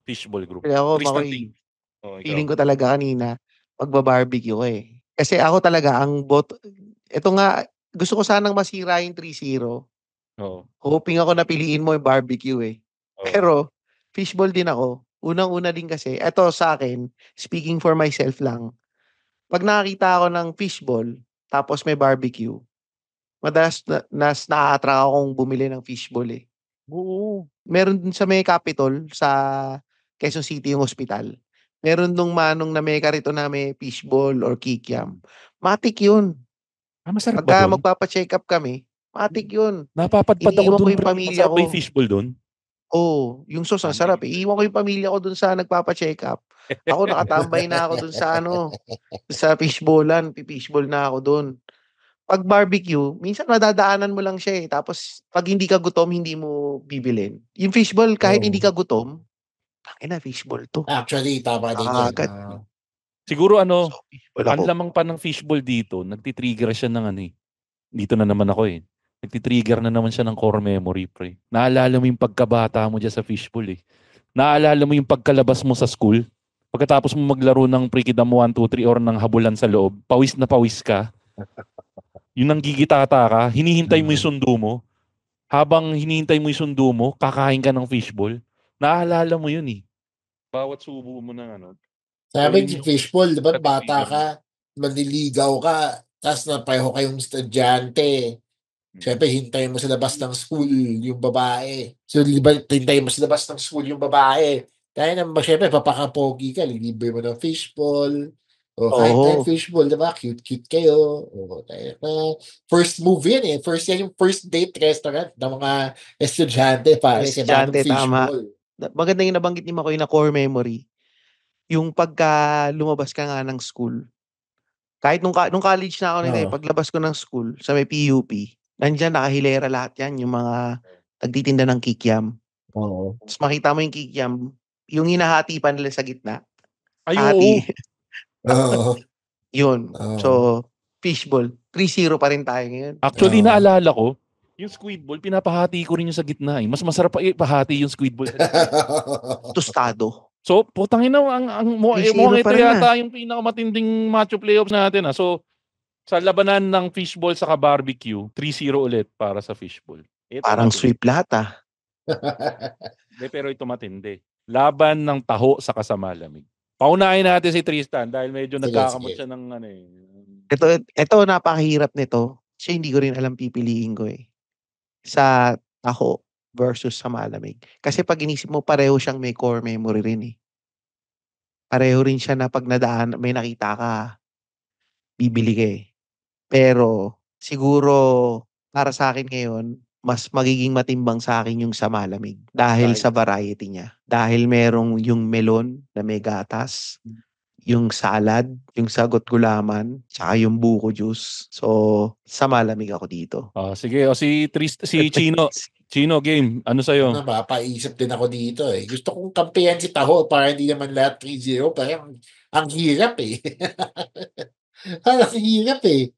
Fishball group. Kaya ako, feeling ko talaga kanina, magba-barbecue ko eh. Kasi ako talaga, ito nga, gusto ko sanang masira yung 3-0. Hoping ako na piliin mo yung barbecue eh. Pero, fishball din ako. Unang-una din kasi, eto sa akin, speaking for myself lang, pag nakakita ako ng fishball, tapos may barbecue, madalas na-attract akong bumili ng fishball eh. Oo. Meron din sa may Capitol, sa Quezon City yung hospital. Meron nung Manong na may karito na may fishball or kikiam. Matik yun. Masarap Pagka ba doon? magpapacheck up kami, matik yun. Napapadpad ako doon. Yung pamilya ko. Masarap ba yung fishball doon? Oo, yung sauce ang sarap. Iiwan ko yung pamilya ko doon sa nagpapacheck up. Ako nakatambay na ako doon sa fishballan. Fishball na ako doon. Pag barbecue, minsan madadaanan mo lang siya eh. Tapos pag hindi ka gutom, hindi mo bibilin. Yung fishball, kahit hindi ka gutom, fishball to. Actually, tama din yan. Siguro ang lamang pa ng fishball dito, nagtitrigger siya ng dito na naman ako eh. Nagtitrigger na naman siya ng core memory, pre. Naalala mo yung pagkabata mo dyan sa fishball eh. Naalala mo yung pagkalabas mo sa school. Pagkatapos mo maglaro ng Prikidam 1, 2, 3 or ng habulan sa loob, pawis na pawis ka. Yung nanggigitata ka, hinihintay mo yung sundo mo. Habang hinihintay mo yung sundo mo, kakain ka ng fishball. Naalala mo yun eh. Bawat subo mo ng Sabi yung fishball, di ba bata ka, manliligaw ka, tapos napareho kayong estudyante. Siyempre, hintayin mo sa labas ng school yung babae. So, di ba, hintayin mo sa labas ng school yung babae. Kaya naman, siyempre, papakapogi ka, lilibre mo ng fishball. O kahit tayo fishball, di ba? Cute-cute kayo. O, first move yan eh. Yan yung first date restaurant ng mga estudyante. Estudyante, tama. Maganda yung nabanggit ni Makoy na core memory. Yung pagka lumabas ka nga ng school. Kahit nung college na ako nito, paglabas ko ng school sa may PUP, nandyan nakahilera lahat yan, yung mga nagtitinda ng kikiam. Tapos makita mo yung kikiam, yung hinahati pa nila sa gitna. Ay, Yun. So, fishball. 3-0 pa rin tayo ngayon. Actually, naalala ko, yung squid ball, pinapahati ko rin yung sa gitna. Mas masarap pa ipahati yung squid ball. Tostado. So, putang ina, mukhang ito yata yung pinakamatinding macho playoffs natin. So, sa labanan ng fishball sa barbecue, 3-0 ulit para sa fishball. Parang sweep lahat Pero ito matindi. Laban ng taho sa kasamalamig. Paunahin natin si Tristan dahil medyo nagkakamot siya ng Ito napakahirap nito. Siya hindi ko rin alam pipiliin ko eh. Sa taho versus sa malamig. Kasi pag inisip mo, pareho siyang may core memory rin eh. Pareho rin siya na pag nadaan, may nakita ka, bibili ka eh. Pero siguro para sa akin ngayon, mas magiging matimbang sa akin yung sa malamig. Dahil sa variety niya. Dahil merong yung melon na may gatas, yung salad, yung sagot gulaman, saka yung buko juice. So, sa malamig ako dito. Sige, si Chino. Chino, game. Ano sa'yo? Napapaisip din ako dito eh. Gusto kong kampihan si Taho para hindi naman lahat 3-0. Parang ang hirap eh. Ang hirap eh.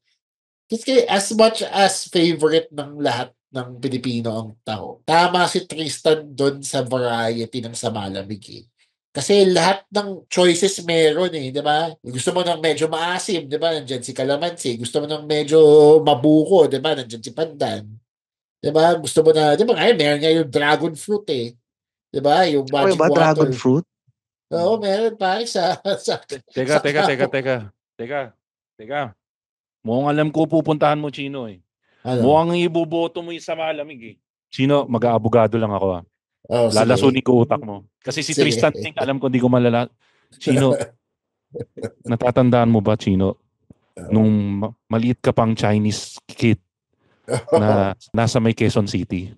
Kasi as much as favorite ng lahat ng Pilipino ang Taho, tama si Tristan doon sa variety ng sa malamig eh. Kasi lahat ng choices meron eh, di ba? Gusto mo ng medyo maasim, di ba? Nandyan si Calamansi. Gusto mo ng medyo mabuko, di ba? Nandyan si Pandan. Di ba? Gusto mo na, di ba? Ngayon, meron nga yung dragon fruit eh. Di ba? Yung magic water. Dragon fruit? Oo, meron pa sa Teka. Mukhang alam ko pupuntahan mo, Chino eh. Mukhang iboboto mo yung sa malamig eh. Sino? Mag-aabogado lang ako ah. Oh, Lalasunin ko utak mo. Kasi si Sige. Tristan Ting, alam ko hindi ko malala. Chino, natatandaan mo ba, Chino? Nung maliit ka pang Chinese kid na nasa may Quezon City,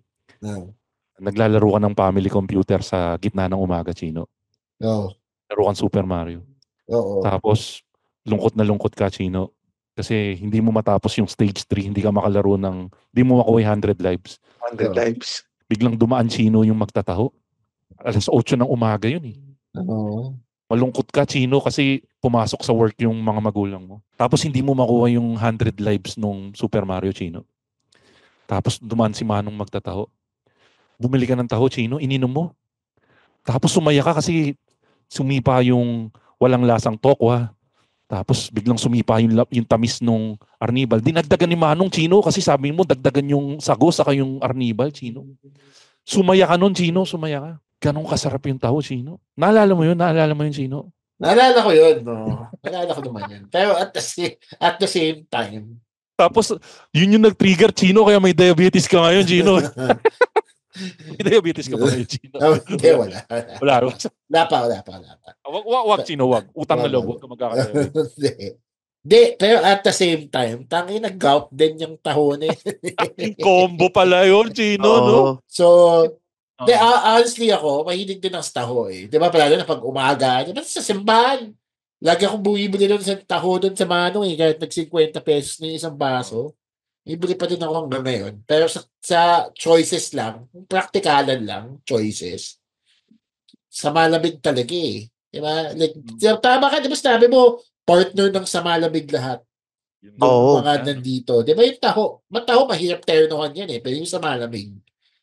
naglalaro ka ng family computer sa gitna ng umaga, Chino. Laro kang Super Mario. Tapos, lungkot na lungkot ka, Chino. Kasi hindi mo matapos yung stage 3, hindi ka makalaro hindi mo makuha yung 100 lives. 100 lives. Biglang dumaan, Chino, yung magtataho. Alas 8 ng umaga yun eh. Malungkot ka, Chino, kasi pumasok sa work yung mga magulang mo. Tapos hindi mo makuha yung 100 lives nung Super Mario, Chino. Tapos dumaan si Manong magtataho. Bumili ka ng taho, Chino, ininom mo. Tapos sumaya ka kasi sumipa yung walang lasang tokwa. Tapos biglang sumipa yung tamis nung arnibal. Dinagdagan ni Manong, Chino, kasi sabi mo dagdagan yung sago saka yung arnibal, Chino. Sumaya ka nun, Chino, sumaya ka. Ganong kasarap yung taho, Chino. Naalala mo yun, Chino? Naalala ko yun, no? Naalala ko naman yun. Pero at the same time. Tapos, yun yung nag-trigger, Chino, kaya may diabetes ka ngayon, Chino. May diabetes ka pa ngayon, Chino. Hindi, wala. Wala pa. Wag, Chino, wag. Utang na loob, wag ka magkakadiabetes. Hindi, pero at the same time, nag-gout din yung tahon eh. Combo pala yun, Chino, no? So, honestly ako, mahilig din ang taho eh. Di ba, palalo na pag umaga, di ba sa simbahan, lagi akong bumibili doon sa taho doon sa Manong eh, kahit nag-50 pesos na isang baso. Ibili pa din ako hanggang ngayon. Pero sa choices lang, praktikalan lang, choices, sa malamig talaga eh. Di ba? Like, tama ka, di ba sabi mo, partner ng sa malamig lahat. Yung mga nandito. Di ba yung taho? Mataho, mahirap ternohan yan eh. Pero yung sa malamig,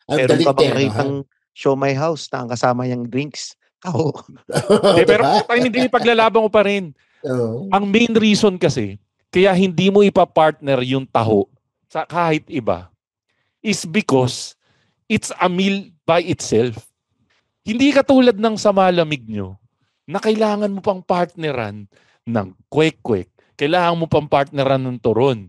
ang meron daling ka bang ternohan. nakitang show my house na ang kasama yung drinks? Taho. Pero hindi paglalaban mo pa rin. Ang main reason kasi, kaya hindi mo ipa-partner yung taho sa kahit iba, is because it's a meal by itself. Hindi katulad ng sa malamig nyo, na kailangan mo pang partneran ng kwek-kwek. Kailangan mo pang partneran ng turon.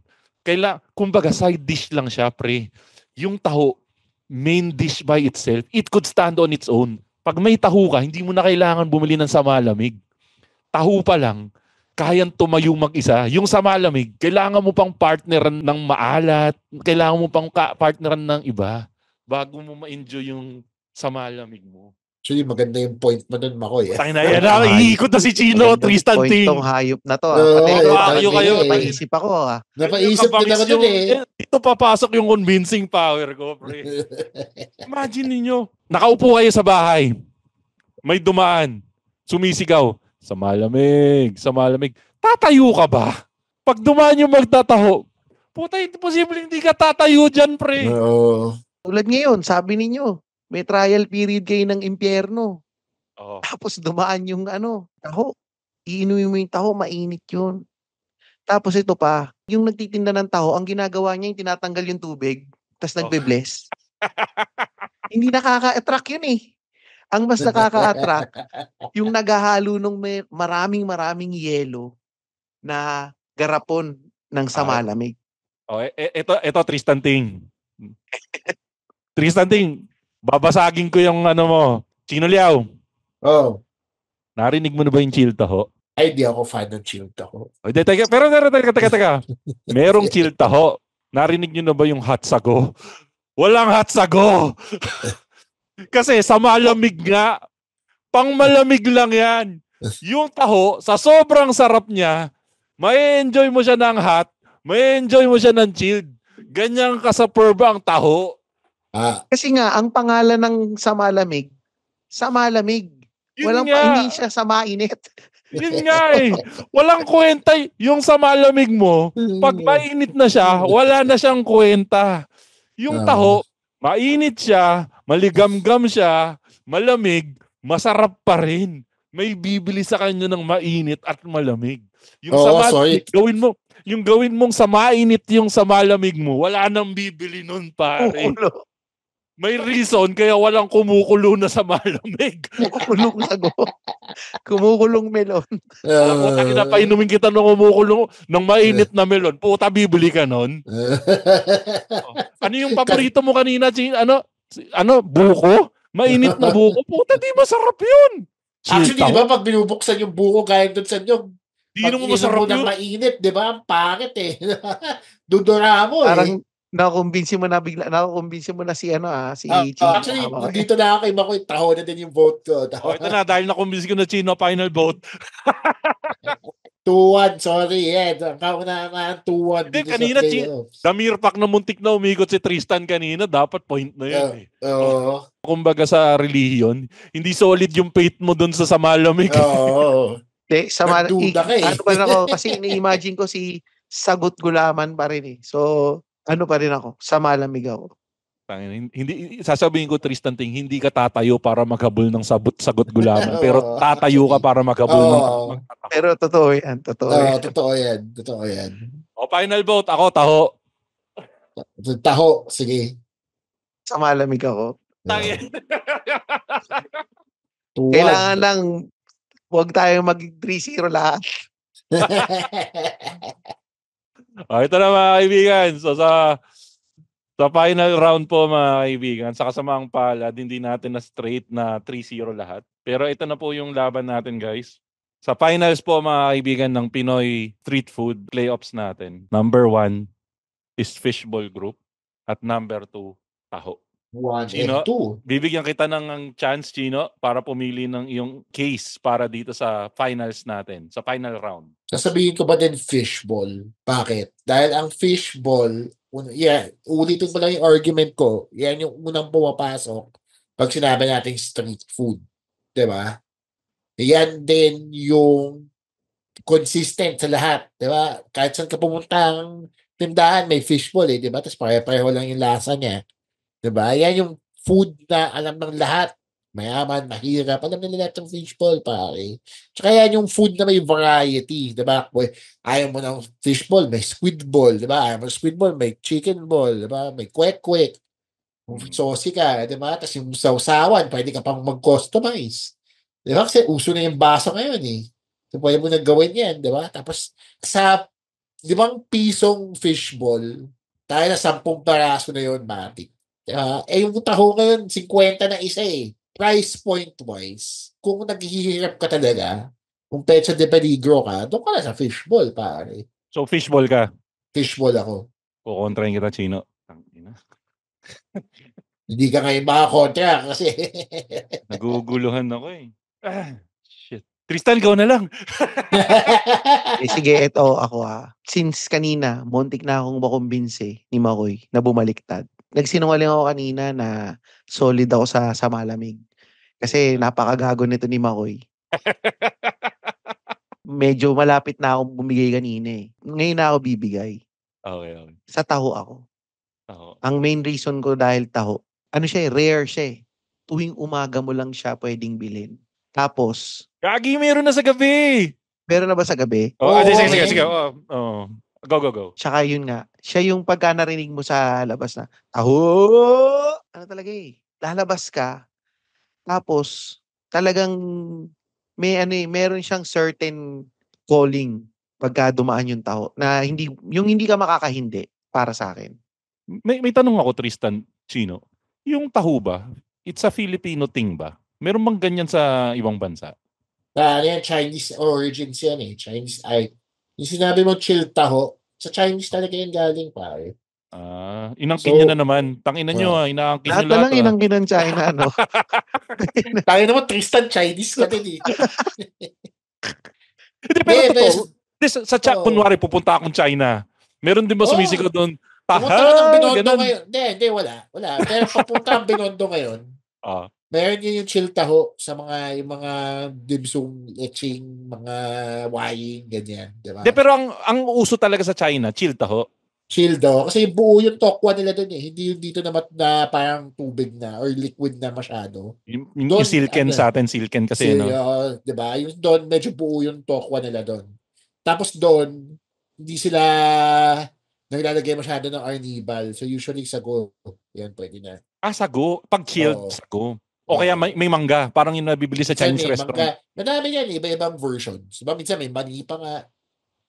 Kumbaga, side dish lang siya, pre. Yung taho, main dish by itself, it could stand on its own. Pag may taho ka, hindi mo na kailangan bumili ng sa malamig. Taho pa lang, kayang tumayo mag-isa. Yung sa malamig, kailangan mo pang partneran ng maalat, kailangan mo pang partneran ng iba bago mo ma-enjoy yung sa malamig mo. Actually, maganda yung point mo dun, Makoy. Iikot na si Chino, Tristan Ting. Point tong hayop na to. Napaisip ako. Napaisip din ako dun eh. Dito papasok yung convincing power ko, pre. Imagine ninyo, nakaupo kayo sa bahay, may dumaan, sumisigaw, sa malamig. Tatayo ka ba? Pag dumaan yung magtataho, puta, posible hindi ka tatayo dyan, pre. Tulad ngayon, sabi ninyo, may trial period kayo ng impyerno. Tapos dumaan yung taho. Iinumin mo yung taho, mainit yun. Tapos ito pa, yung nagtitinda ng taho, ang ginagawa niya yung tinatanggal yung tubig, tapos nagbe-bless. Hindi nakaka-attract yun eh. Ang mas nakaka-attract, yung naghahalo ng maraming yelo na garapon ng samalamig. Ito Tristan Ting. Tristan Ting, babasagin ko yung mo. Chino Liao. Narinig mo na ba yung chill taho? Ay, di ako fan ng chill taho. Teka. Merong chill taho. Narinig nyo na ba yung hot sago? Walang hot sago! Kasi sa malamig nga, pang malamig lang yan. Yung taho, sa sobrang sarap niya, may enjoy mo siya ng hot, may enjoy mo siya ng chilled. Ganyan ka sa ang taho. Kasi nga, ang pangalan ng sa malamig, hindi siya sa mainit. Yun nga eh. Walang kwenta. Yung sa malamig mo, pag mainit na siya, wala na siyang kwenta. Yung taho, mainit siya, maligamgam siya, malamig, masarap pa rin. May bibili sa kanya ng mainit at malamig. Yung gawin mong sa mainit yung sa malamig mo, wala nang bibili nun, pare. May reason kaya walang kumukulo na sa malamig. Kumukulong sago. Kumukulong melon. Puta, pinapainumin kita ng kumukulo ng mainit na melon. Puta, bibili ka nun. Ano yung paborito mo kanina, buko? Mainit na buko? Puta, di masarap yun. Actually, di ba, pag binubuksan yung buko gaya doon sa inyo, di mo masarap yun. Mainit, di ba? Ang pangit eh. Dudura mo Parang nakukumbinsi mo na si Chino. Actually, dito na ako, iba ko, taho na din yung vote ko. Ito na, dahil nakumbinsi ko na Chino, final vote. 2-1, sorry. Kauna 2-1. Hindi, kanina, Damir Pak na muntik na umikot si Tristan kanina, dapat point na yun. Kumbaga sa relihiyon, hindi solid yung faith mo dun sa malamig. Ano pa rin ako, kasi ini-imagine ko si Sagot Gulaman pa rin eh. So, ano pa rin ako, sa malamig ako. Hindi sasabihin ko, Tristan Ting, hindi ka tatayo para maghabol ng sagot gulaman, pero tatayo ka para maghabol ng pero totoo yan. Totoo yan. O, final vote, ako, taho. Taho, sige. Sa malamig ako. Kailangan lang huwag tayong maging 3-0 lahat. Ito na mga kaibigan. So sa final round po mga kaibigan, sa kasamaang palad, hindi natin na straight na 3-0 lahat. Pero ito na po yung laban natin, guys. Sa finals po mga kaibigan ng Pinoy Street Food Playoffs natin. Number 1 is Fishball Group at number 2, Taho. 1 Chino, and 2. Bibigyan kita ng chance, Chino, para pumili ng iyong case para dito sa finals natin, sa final round. Sasabihin ko ba din fishball? Bakit? Dahil ang fishball, ulitin ko lang yung argument ko, yan yung unang pumapasok pag sinabi natin street food. Diba? Yan din yung consistent sa lahat. Diba? Kahit saan ka pumuntang tindahan, may fishball eh. Diba? Tapos pareho lang yung lasa niya. Diba? Yan yung food na alam ng lahat. Mayaman, mahirap. Alam nila lahat yung fishball, pare. Tsaka yan yung food na may variety. Diba? Ayaw mo ng fishball, may squid ball. Diba? Ayaw mo ng squid ball, may chicken ball. Diba? May kwek-kwek. Saucy ka. Diba? Tapos yung sausawan, pwede ka pang mag-customize. Diba? Kasi uso na yung baso ngayon eh. So, pwede mo na gawin yan. Diba? Tapos sa 5 pisong fishball, tayo na 10 paraso na yun, matik. Yung taho ngayon, 50 na isa eh. Price point wise, kung naghihirap ka talaga, kung pecha de peligro ka, doon ka na sa fishball, pare. So, fishball ka? Fishball ako. Kukontrahin kita, Chino. Hindi ka ngayon makakontra kasi naguguluhan ako eh. Shit. Tristan, ikaw na lang. Sige, ito ako Since kanina, muntik na akong makumbinse ni Makoy na bumaliktad. Nagsinungaling ako kanina na solid ako sa malamig. Kasi napakagago nito ni Makoy. Medyo malapit na akong bumigay kanina eh. Ngayon na ako bibigay. Okay. Sa taho ako. Taho. Ang main reason ko dahil taho, rare siya eh. Tuwing umaga mo lang siya pwedeng bilhin. Tapos, Gagi, meron na sa gabi. Meron na ba sa gabi? Sige. Go. Tsaka yun nga, siya yung pagka narinig mo sa labas na, taho! Ano talaga eh, lalabas ka, tapos talagang meron siyang certain calling pagka dumaan yung taho, na hindi ka makakahindi para sa akin. May tanong ako, Tristan, Chino. Yung taho ba, it's a Filipino thing ba? Meron bang ganyan sa ibang bansa? Yan, Chinese origins yan eh. Chinese yung sinabi mo chill taho, sa Chinese talaga yan galing, pare. Inangkin nyo na naman. Tangina nyo, inaangkin nyo lahat. Lahat na lang inangkin ng China, no? Tayo naman, Tristan, Chinese ka din eh. Hindi, pero totoo. Sa chat, kunwari, pupunta akong China. Meron din ba sumisigaw doon? Pupunta ka ng Binondo ngayon. Hindi, wala. Pero papunta ang Binondo ngayon. Meron yun yung chill taho sa yung mga dimsum, etching, mga waying, ganyan. Diba? Pero ang uso talaga sa China, chill taho. Chill daw. Kasi buo yung tokwa nila doon eh. Hindi yung dito na parang tubig na or liquid na masyado. Yung silken sa atin, silken kasi. Diba? Yung doon, medyo buo yung tokwa nila doon. Tapos doon, hindi sila naglalagay masyado ng arnibal. So usually sago, yan pwede na. Sago. Pag chilled, Oo. sago. O kaya may mangga. Parang yung nabibili sa Minsan Chinese may restaurant. Madami yan, iba-ibang versions. Diba? Minsan may mani pa nga.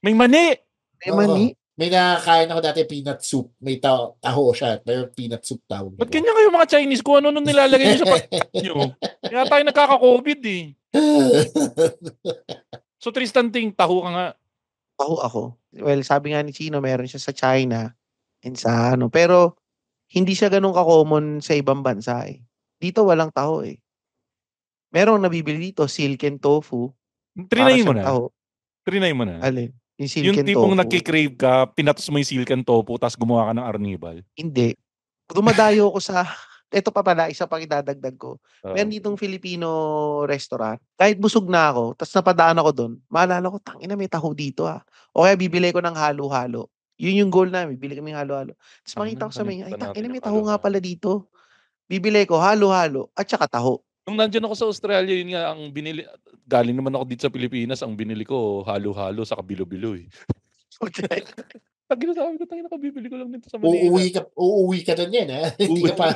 May mani! May mani. May nakakain ako dati peanut soup. May taho siya. Pero peanut soup tawag. Ba't ganyan kayo mga Chinese? Kung ano nung nilalagay nyo sa pagkain nyo? Kaya tayo nagkaka-COVID eh. So Tristan Ting, taho ka nga. Taho ako. Well, sabi nga ni Chino, meron siya sa China and sa ano. Pero, hindi siya ganun ka-common sa ibang bansa eh. Dito walang taho eh. Merong nabibili dito, silken tofu. Trinay mo siyang na. taho. Trinay mo na. Alin? Yung Yung silken tipong tofu. nagkikrave ka, pinatos mo yung silken tofu, tapos gumawa ka ng arnibal. Hindi. Dumadayo ko sa... Ito pa pala, isa pang idadagdag ko. Meron ditong Filipino restaurant. Kahit busog na ako, tapos napadaan ako doon, maalala ko, tangina may taho dito ah. O kaya bibili ko ng halo-halo. Yun yung goal namin, bibili kami ng halo-halo. Tapos makita ko sa menu, ay tangina may taho nga pala dito. Bibili ko halo-halo at saka taho. Nung nandiyan ako sa Australia, yun nga ang binili. Galing naman ako dito sa Pilipinas, ang binili ko halo-halo sa bilo-bilo eh. Okay. Pag ginasabi ko, tangina bibili ko lang dito sa Manila. Uuwi ka doon yan, ha? Hindi ka pa.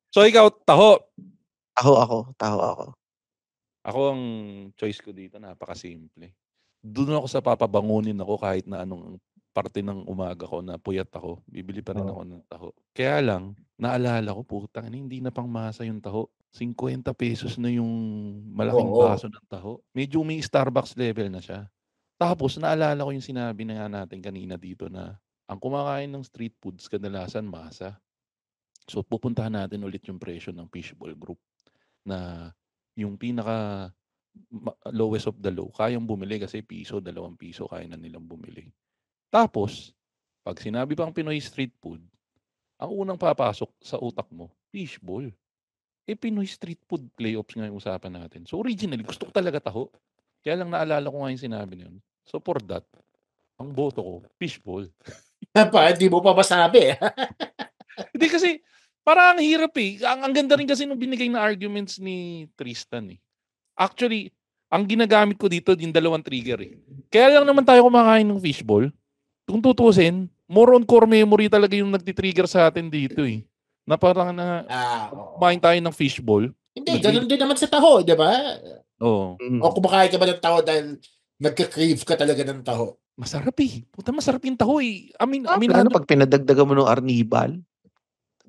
So ikaw, taho. Taho ako. Ako ang choice ko dito, napakasimple. Doon ako sa papabangunin ako kahit na anong parte ng umaga ko na puyat ako. Bibili pa rin ako ng taho. Kaya lang, naalala ko, putang hindi na pangmasa yung taho. 50 pesos na yung malaking baso ng taho. Medyo may Starbucks level na siya. Tapos, naalala ko yung sinabi na nga natin kanina dito na ang kumakain ng street foods kadalasan masa. So, pupuntahan natin ulit yung presyo ng Fishball Group na yung pinaka lowest of the low, kayang bumili kasi piso, 2 piso, kaya na nilang bumili. Tapos, pag sinabi pang Pinoy street food, ang unang papasok sa utak mo, fishball. Pinoy street food playoffs nga yung usapan natin. So, originally, gusto ko talaga taho. Kaya lang naalala ko nga yung sinabi niyon. So, for that, ang boto ko, fishball. Hindi mo pa masabi. Hindi kasi, parang ang hirap eh. Ang ganda rin kasi nung binigay na arguments ni Tristan eh. Actually, ang ginagamit ko dito, yung 2 trigger eh. Kaya lang naman tayo kumakain ng fishball. Kung tutusin, more on core memory talaga yung nagtitrigger sa atin dito eh. Na parang kumain tayo ng fishball. Hindi, ganun din naman sa taho, di ba? Oo. O kumakain ka ba ng taho dahil nagka-crave ka talaga ng taho? Masarap eh. Puta, masarap yung taho eh. Ano pag pinadagdagan mo ng arnibal,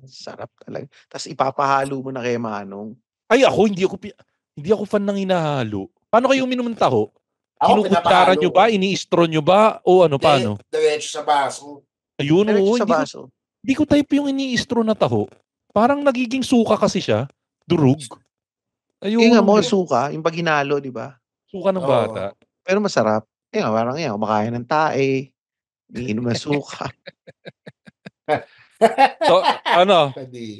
sarap talaga. Tapos ipapahalo mo na kay Manong. Ay ako, hindi ako fan ng hinahalo. Paano kayo uminom ng taho? Kinukutara nyo ba? Ini-straw nyo ba? O ano, paano? Diretso sa baso. Ayun, Diretso sa baso. Hindi ko type yung ini-straw na taho. Parang nagiging suka kasi siya. Durug. Ayun. Nga mo, suka. Yung pag hinalo, di ba? Suka ng bata. Pero masarap. Parang yan, kumakain ng tae. Iinom na suka.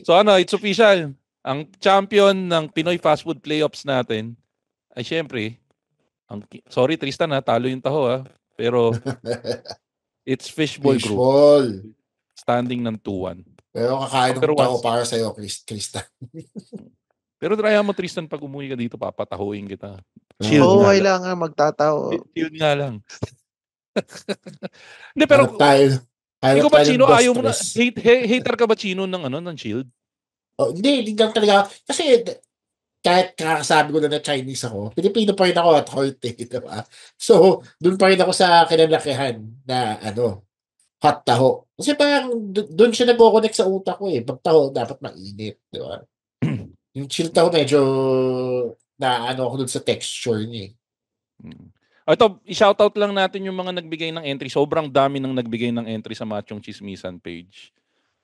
So, it's official. Ang champion ng Pinoy Fast Food Playoffs natin ay syempre, sorry Tristan talo yung taho pero it's Fishball Group. Standing ng 2-1. Pero kakain ng taho para sa'yo, Tristan. Pero try mo Tristan, pag umuwi ka dito, papatahuin kita. Chill nga kailangan magtataho. Chill nga lang. Hindi, pero ikaw ba, Chino, ayaw mo na, hater ka ba, Chino, ng Shield? Hindi lang talaga. Kasi, kahit kakasabi ko na Chinese ako, Pilipino pa rin ako at heart diba? So, dun pa rin ako sa kinalakihan na, hot taho. Kasi parang, dun siya nag-connect sa utak ko eh. Pag taho, dapat mainit, di ba? Yung chill taho, medyo, ako dun sa texture niya eh. Ito, i-shoutout lang natin yung mga nagbigay ng entry. Sobrang dami nang nagbigay ng entry sa Machong Chismisan page.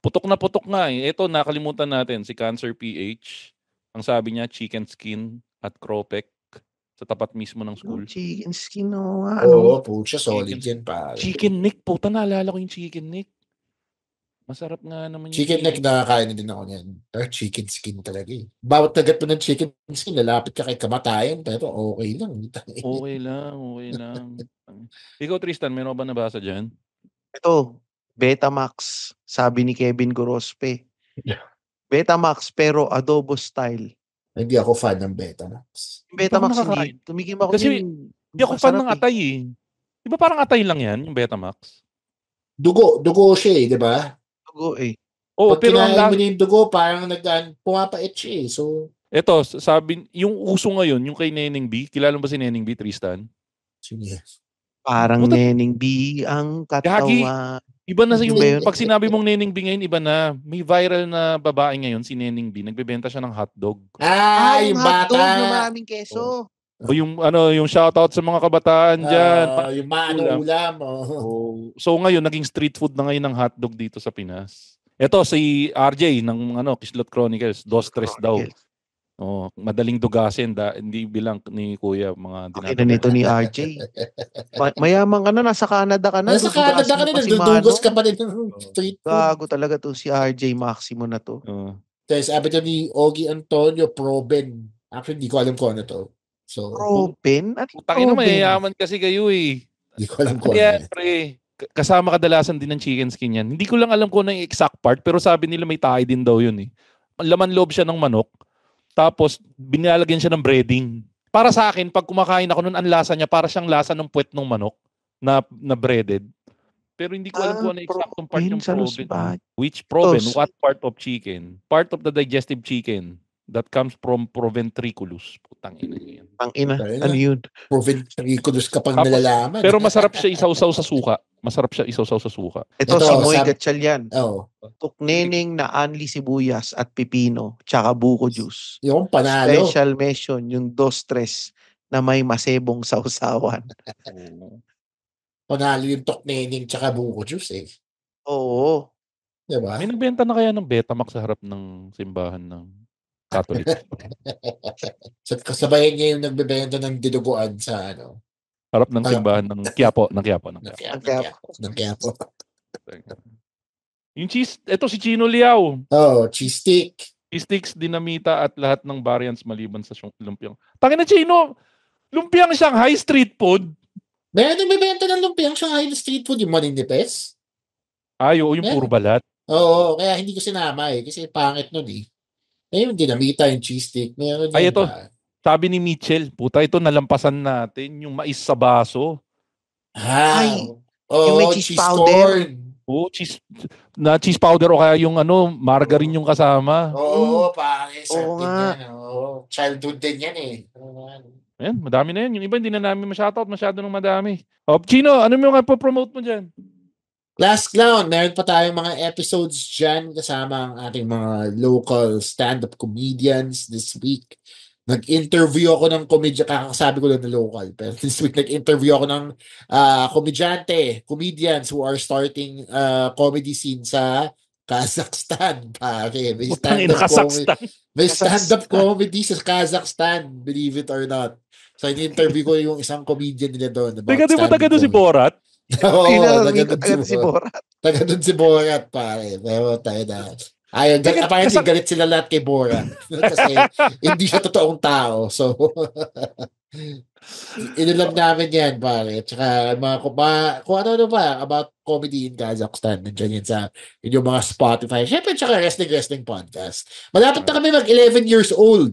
Putok na putok nga eh. Ito, nakalimutan natin. Si Cancer PH. Ang sabi niya, chicken skin at cropek sa tapat mismo ng school. Chicken skin, no? Po siya, solid yan pa. Chicken neck. Puta, naalala ko yung chicken neck. Masarap nga naman yung chicken neck, nakakain din ako niyan. Pero chicken skin talaga eh. Bawat tagat mo ng chicken skin, lalapit ka kay kamatayan, pero okay lang. Okay lang. Ikaw, Tristan, meron ba nabasa dyan? Ito, Betamax, sabi ni Kevin Gorospe. Betamax, pero adobo style. Hindi ako fan ng Betamax. Betamax, hindi. Tumigim ako kasi hindi ako fan ng atay eh. Di ba parang atay lang yan, yung Betamax? dugo siya eh, di ba? Dugo eh. Oh, Pag pero ang kinain mo na yung dugo, parang pumapait siya eh. So, eto, sabi, yung uso ngayon, yung kay Neneng B, kilala mo ba si Neneng B, Tristan? sige. Parang Puta, Neneng B ang Gagi, katawan. iba na Yun yung, ba yun? pag sinabi mong Neneng B ngayon, iba na. May viral na babae ngayon, si Neneng B, nagbebenta siya ng hotdog. Yung Yung bata. hotdog na maraming keso. O yung shoutout sa mga kabataan dyan. Yung ulam. So ngayon, naging street food na ngayon ng hotdog dito sa Pinas. Ito, si RJ ng Kislot Chronicles, dos tres daw. Madaling dugasin, hindi bilang ni Kuya mga Okay na nito ni RJ. Mayaman ka na, nasa Canada ka na. Nasa Canada ka na, nagdudugos ka pa din ng street food. Gago talaga to si RJ Maximo na to. Tapos sabi to ni Ogie Antonio, Proben. Actually, hindi ko alam kung ano to. So, Proben? Putangin na, mayayaman kasi kayo eh. Hindi ko alam kung ano. Pre, kasama kadalasan din ng chicken skin yan. Hindi ko lang alam kung ano yung exact part, pero sabi nila may tahi din daw yun eh. Laman loob siya ng manok, tapos binalagyan siya ng breading. Para sa akin, pag kumakain ako nun, ang lasa niya, para siyang lasa ng puwet ng manok na breaded. Pero hindi ko alam kung ano exactong part yung proben. Which proben? What part of chicken? Part of the digestive chicken that comes from proventriculus. Putang ina yan. Ang ina. Ano yun? Proventriculus kapag nalalaman. Pero masarap siya isaw-saw sa suka. Ito si Moy Gatchal yan. Oh. Tukneneng na anli sibuyas at pipino, tsaka buko juice. Yung panalo. Special mention, yung dos tres na may masebong sausawan. Panalo yung tukneneng tsaka buko juice eh. Oo. Diba? May nagbenta na kaya ng Betamax sa harap ng simbahan ng Catholic? Kasabayan niya yung nagbebenta ng dinuguan sa harap ng simbahan ng Quiapo. Ng Quiapo. Yung cheese, ito si Chino Liao. Cheese stick. Cheese sticks, dinamita at lahat ng variants maliban sa lumpiang. Tangin na Chino, lumpiang Shanghai street food. Meron nagbebenta ng lumpiang Shanghai street food, yung maninipes. Yung puro balat. Oo, kaya hindi ko sinama eh, kasi pangit nun eh. Yung dinamita, yung cheese stick. Ito. Sabi ni Mitchell, puta, ito nalampasan natin yung mais sa baso. Yung may cheese powder. Cheese powder o kaya yung margarine yung kasama. Pare. Childhood din yan eh. Ayan, madami na yan. Yung iba hindi na namin masyado ng madami. Chino, ano mo nga po-promote mo dyan? Last Clown, meron pa tayong mga episodes dyan kasama ang ating mga local stand-up comedians this week. Nag-interview ako ng kakasabi ko lang na local, pero this week nag-interview ako ng comedians who are starting comedy scene sa Kazakhstan, pare. May stand-up comedy sa Kazakhstan, believe it or not. So, in-interview ko yung isang comedian nila doon. Teka, di ba taga doon si Borat? Taga doon si Borat, pare. Pero tayo na. Apparently galit sila lahat kay Borat. Kasi hindi siya totoong tao. So, inilam namin yan, pare. Tsaka kung ano pa about comedy in Kazakhstan. Nandiyan yan sa yung mga Spotify. Siyempre, tsaka wrestling podcast. Malapit na kami mag 11 years old.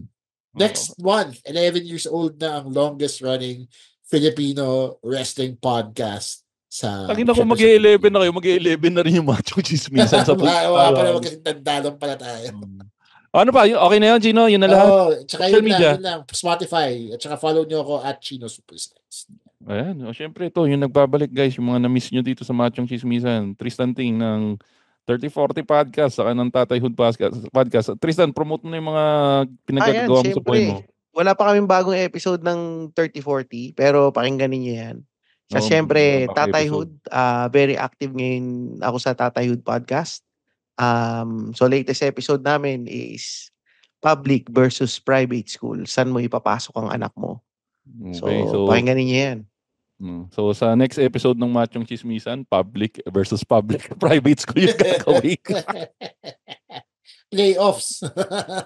Next month, 11 years old na ang longest running Filipino wrestling podcast. Tangin ako mag-11 na kayo, mag-11 na rin yung Macho Chismisan sa pala magkasintandalong pala tayo. Ano pa? Okay na yun, Gino? Yun na lahat? Tsaka yun lang. Spotify. At saka follow nyo ako at Chino Superstars. Ayan. Siyempre ito, yung nagbabalik guys, yung mga na-miss nyo dito sa Machong Chismisan. Tristan Ting ng 3040 Podcast, saka ng Tatay Hood Podcast. Tristan, promote mo na yung mga pinagkagawa mo sa buhay mo. Wala pa kaming bagong episode ng 3040, pero pakinggan ninyo yan. Sa siyempre, Tatay Hood, very active ngayon ako sa Tatay Hood Podcast. So latest episode namin is public versus private school. Saan mo ipapasok ang anak mo? Okay, so pakinggan ninyo yan. So sa next episode ng Machong Chismisan, public versus public private school yung gagawin. Playoffs.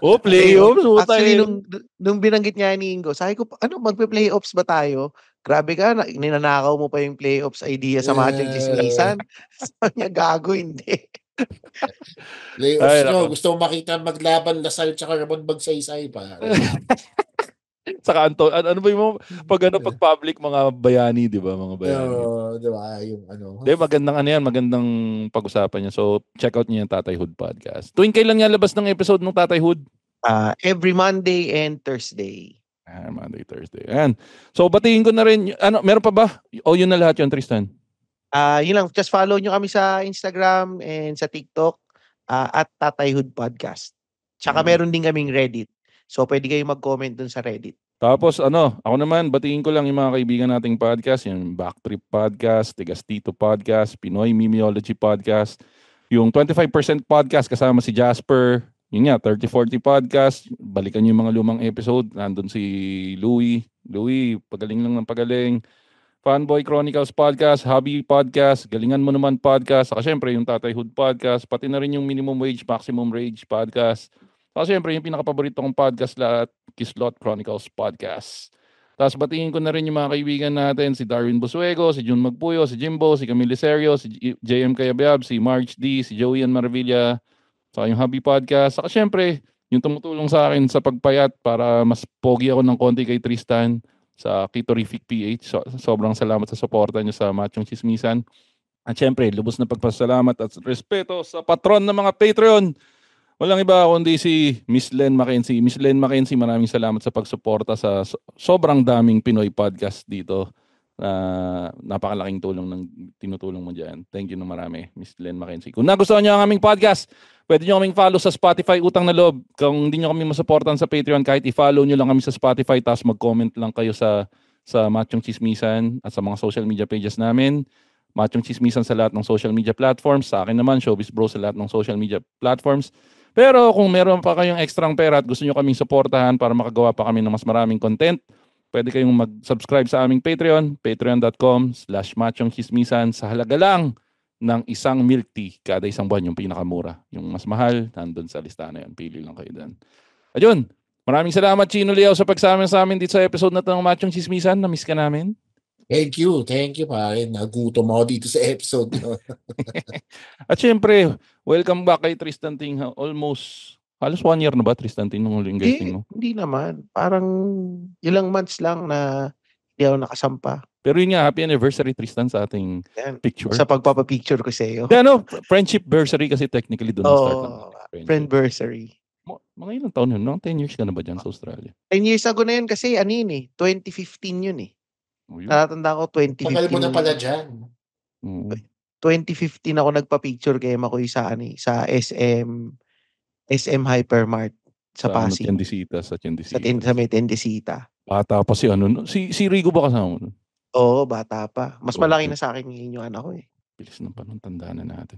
Playoffs. Actually, nung binanggit niya ni Ingo, sabi ko, magpe-playoffs ba tayo? Grabe ka, ninanakaw mo pa yung playoffs idea sa Machong Chismisan. Sabi niya, gago, hindi. Playoffs nyo, gusto mo makita maglaban Lasal tsaka Ramon Bagsaysay pa. Saka ano ba yung pag public mga bayani, di ba? Mga bayani. Di ba? Yung ano. Di, magandang pag-usapan niya. So, check out niyo yung Tatay Hood podcast. Tuwing kailan nga labas ng episode ng Tatay Hood? Every Monday and Thursday. Monday, Thursday. Ayan. So, batiin ko na rin. Meron pa ba? O yun na lahat yun, Tristan? Yun lang. Just follow nyo kami sa Instagram and sa TikTok at Tatay Hood Podcast. Tsaka meron din kaming Reddit. So, pwede kayong mag-comment dun sa Reddit. Tapos ako naman, batiin ko lang yung mga kaibigan nating podcast, yung Backtrip Podcast, Tigastito Podcast, Pinoy Mimiology Podcast, yung 25% Podcast kasama si Jasper, yun nga, 30-40 Podcast, balikan yung mga lumang episode, nandun si Louie, pagaling lang ng pagaling, Fanboy Chronicles Podcast, Hobby Podcast, Galingan Mo Naman Podcast, saka syempre yung Tatay Hood Podcast, pati na rin yung Minimum Wage, Maximum Rage Podcast, saka syempre yung pinakapaborito kong podcast lahat, Kislot Chronicles Podcast. Tapos batiin ko na rin yung mga kaibigan natin, si Darwin Busuego, si Jun Magpuyo, si Jimbo, si Camille Serio, si JM Kayabyab, si March D, si Joey Ann Maravilla, saka yung Hobby Podcast. Saka syempre, yung tumutulong sa akin sa pagpayat para mas pogi ako ng konti kay Tristan sa Kitorific PH. Sobrang salamat sa suporta niyo sa Machong Chismisan. At syempre, lubos na pagpasalamat at respeto sa patron ng mga Patreon. Walang iba kundi si Miss Len Mackenzie. Miss Len Mackenzie, maraming salamat sa pagsuporta sa sobrang daming Pinoy podcast dito. Napakalaking tulong ng tinutulong mo dyan. Thank you na marami, Miss Len Mackenzie. Kung nagustuhan niyo ang aming podcast, pwede niyo kaming follow sa Spotify, Utang na Loob. Kung hindi niyo kami masuportan sa Patreon, kahit i-follow niyo lang kami sa Spotify, tapos mag-comment lang kayo sa Machong Chismisan at sa mga social media pages namin. Machong Chismisan sa lahat ng social media platforms. Sa akin naman, Showbiz Bro sa lahat ng social media platforms. Pero kung meron pa kayong ekstrang pera at gusto nyo kaming suportahan para makagawa pa kami ng mas maraming content, pwede kayong mag-subscribe sa aming Patreon, patreon.com/machongchismisan sa halaga lang ng isang milk tea kada isang buwan, yung pinakamura. Yung mas mahal, nandun sa listahan na yun. Pili lang kayo doon. Ayun, maraming salamat Chino Leo sa pagsama sa amin dito sa episode na ito ng Machong Chismisan. Na-miss ka namin. Thank you pare. Nagutom ako dito sa episode. At syempre, welcome back kay Tristan Ting. Almost, halos 1 year na ba Tristan Ting nung huling guesting mo? Hindi naman. Parang ilang months lang na hindi ako nakasampa. Pero yun nga, happy anniversary Tristan sa ating picture. Sa pagpapapicture ko sa iyo. Friendship anniversary kasi technically doon start ng friendversary. Mga ilang taon yun, no? 10 years ka na ba dyan sa Australia? 10 years ago na yun kasi 2015 yun eh. Natatanda ko 2015. Tagal mo na pala dyan. 2015 ako nagpa-picture kay Makoy sa SM Hypermart sa Pasig. Sa Tiendesita. Sa may Tiendesita. Bata pa si Rigo ba kasama mo? Oo, bata pa. Mas malaki na sa akin ngayon yung anak ko eh. Bilis ng panahon, tandaan na natin.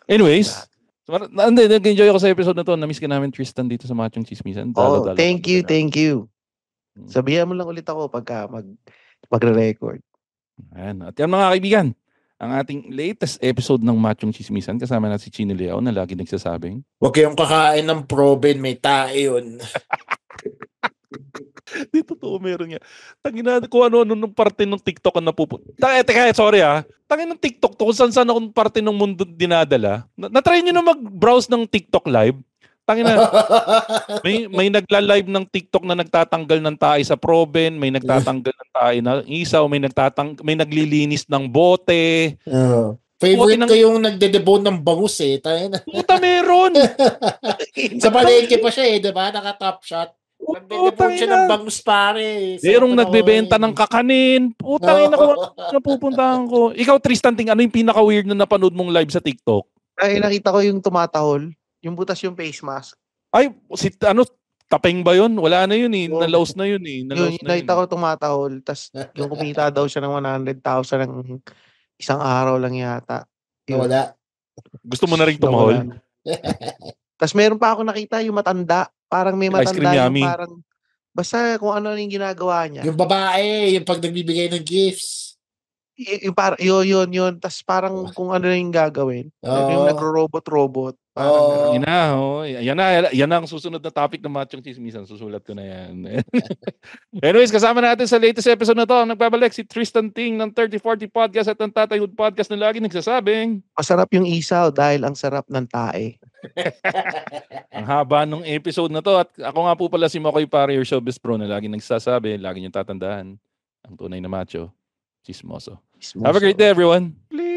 Anyways, nag-enjoy ako sa episode na to. Na-miss ka namin Tristan dito sa Machong Chismisan. Thank you. Sabihan mo lang ulit ako pagka magre-record. Ayan. At yan mga kaibigan, ang ating latest episode ng Machong Chismisan, kasama natin si Chino Leo na lagi nagsasabing, huwag kayong kakain ng proben, may tae yun. Di totoo, meron nga. Tangina, kung ano nung parte ng TikTok ang napupunta. Teka, sorry Tangina ng TikTok to, kung saan akong parte ng mundo dinadala. Na-try nyo na mag-browse ng TikTok live. Tangina, may nagla-live ng TikTok na nagtatanggal ng tae sa proben, may nagtatanggal ng tae na isaw, may naglilinis ng bote. Favorite ko yung nagde-debone ng bangus eh. Puta, meron! Sa palengke pa siya eh, diba? Naka-top shot. Nagde-debone siya ng bangus pare. Merong nagbebenta ng kakanin. Putang ina ko, napupuntahan ko. Ikaw, Tristan Ting, ano yung pinaka-weird na napanood mong live sa TikTok? Ay, nakita ko yung tumatahol. Yung butas yung face mask. Ay, tapeng ba yun? Wala na yun eh. Nalaos na yun eh. Nakita ko tumatahol. Tapos yung kumita daw siya ng 100,000 ng isang araw lang yata. Wala. Gusto mo na rin tumahol? Tapos meron pa ako nakita yung matanda. Parang may matanda yung parang basta kung ano yung ginagawa niya. Yung babae, yung pag nagbibigay ng gifts. yun. Tas parang kung ano yung gagawin. Yung nagro-robot-robot. Yan na. Yan ang susunod na topic ng Machong Chismisan. Susulat ko na yan. Anyways, kasama natin sa latest episode na to, ang nagbabalik si Tristan Ting ng 3040 Podcast at ang Tatayhood Podcast na lagi nagsasabing, masarap yung isaw dahil ang sarap ng tae. Ang haba ng episode na to. At ako nga po pala si Makoy Pare, your showbiz bro, na lagi nagsasabi, lagi niyong tatandaan, ang tunay na macho, chismoso. Have a great day, everyone. Bleep.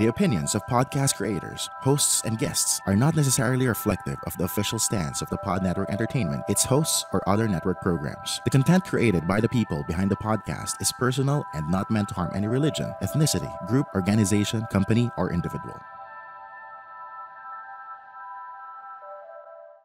The opinions of podcast creators, hosts, and guests are not necessarily reflective of the official stance of the Pod Network Entertainment, its hosts, or other network programs. The content created by the people behind the podcast is personal and not meant to harm any religion, ethnicity, group, organization, company, or individual.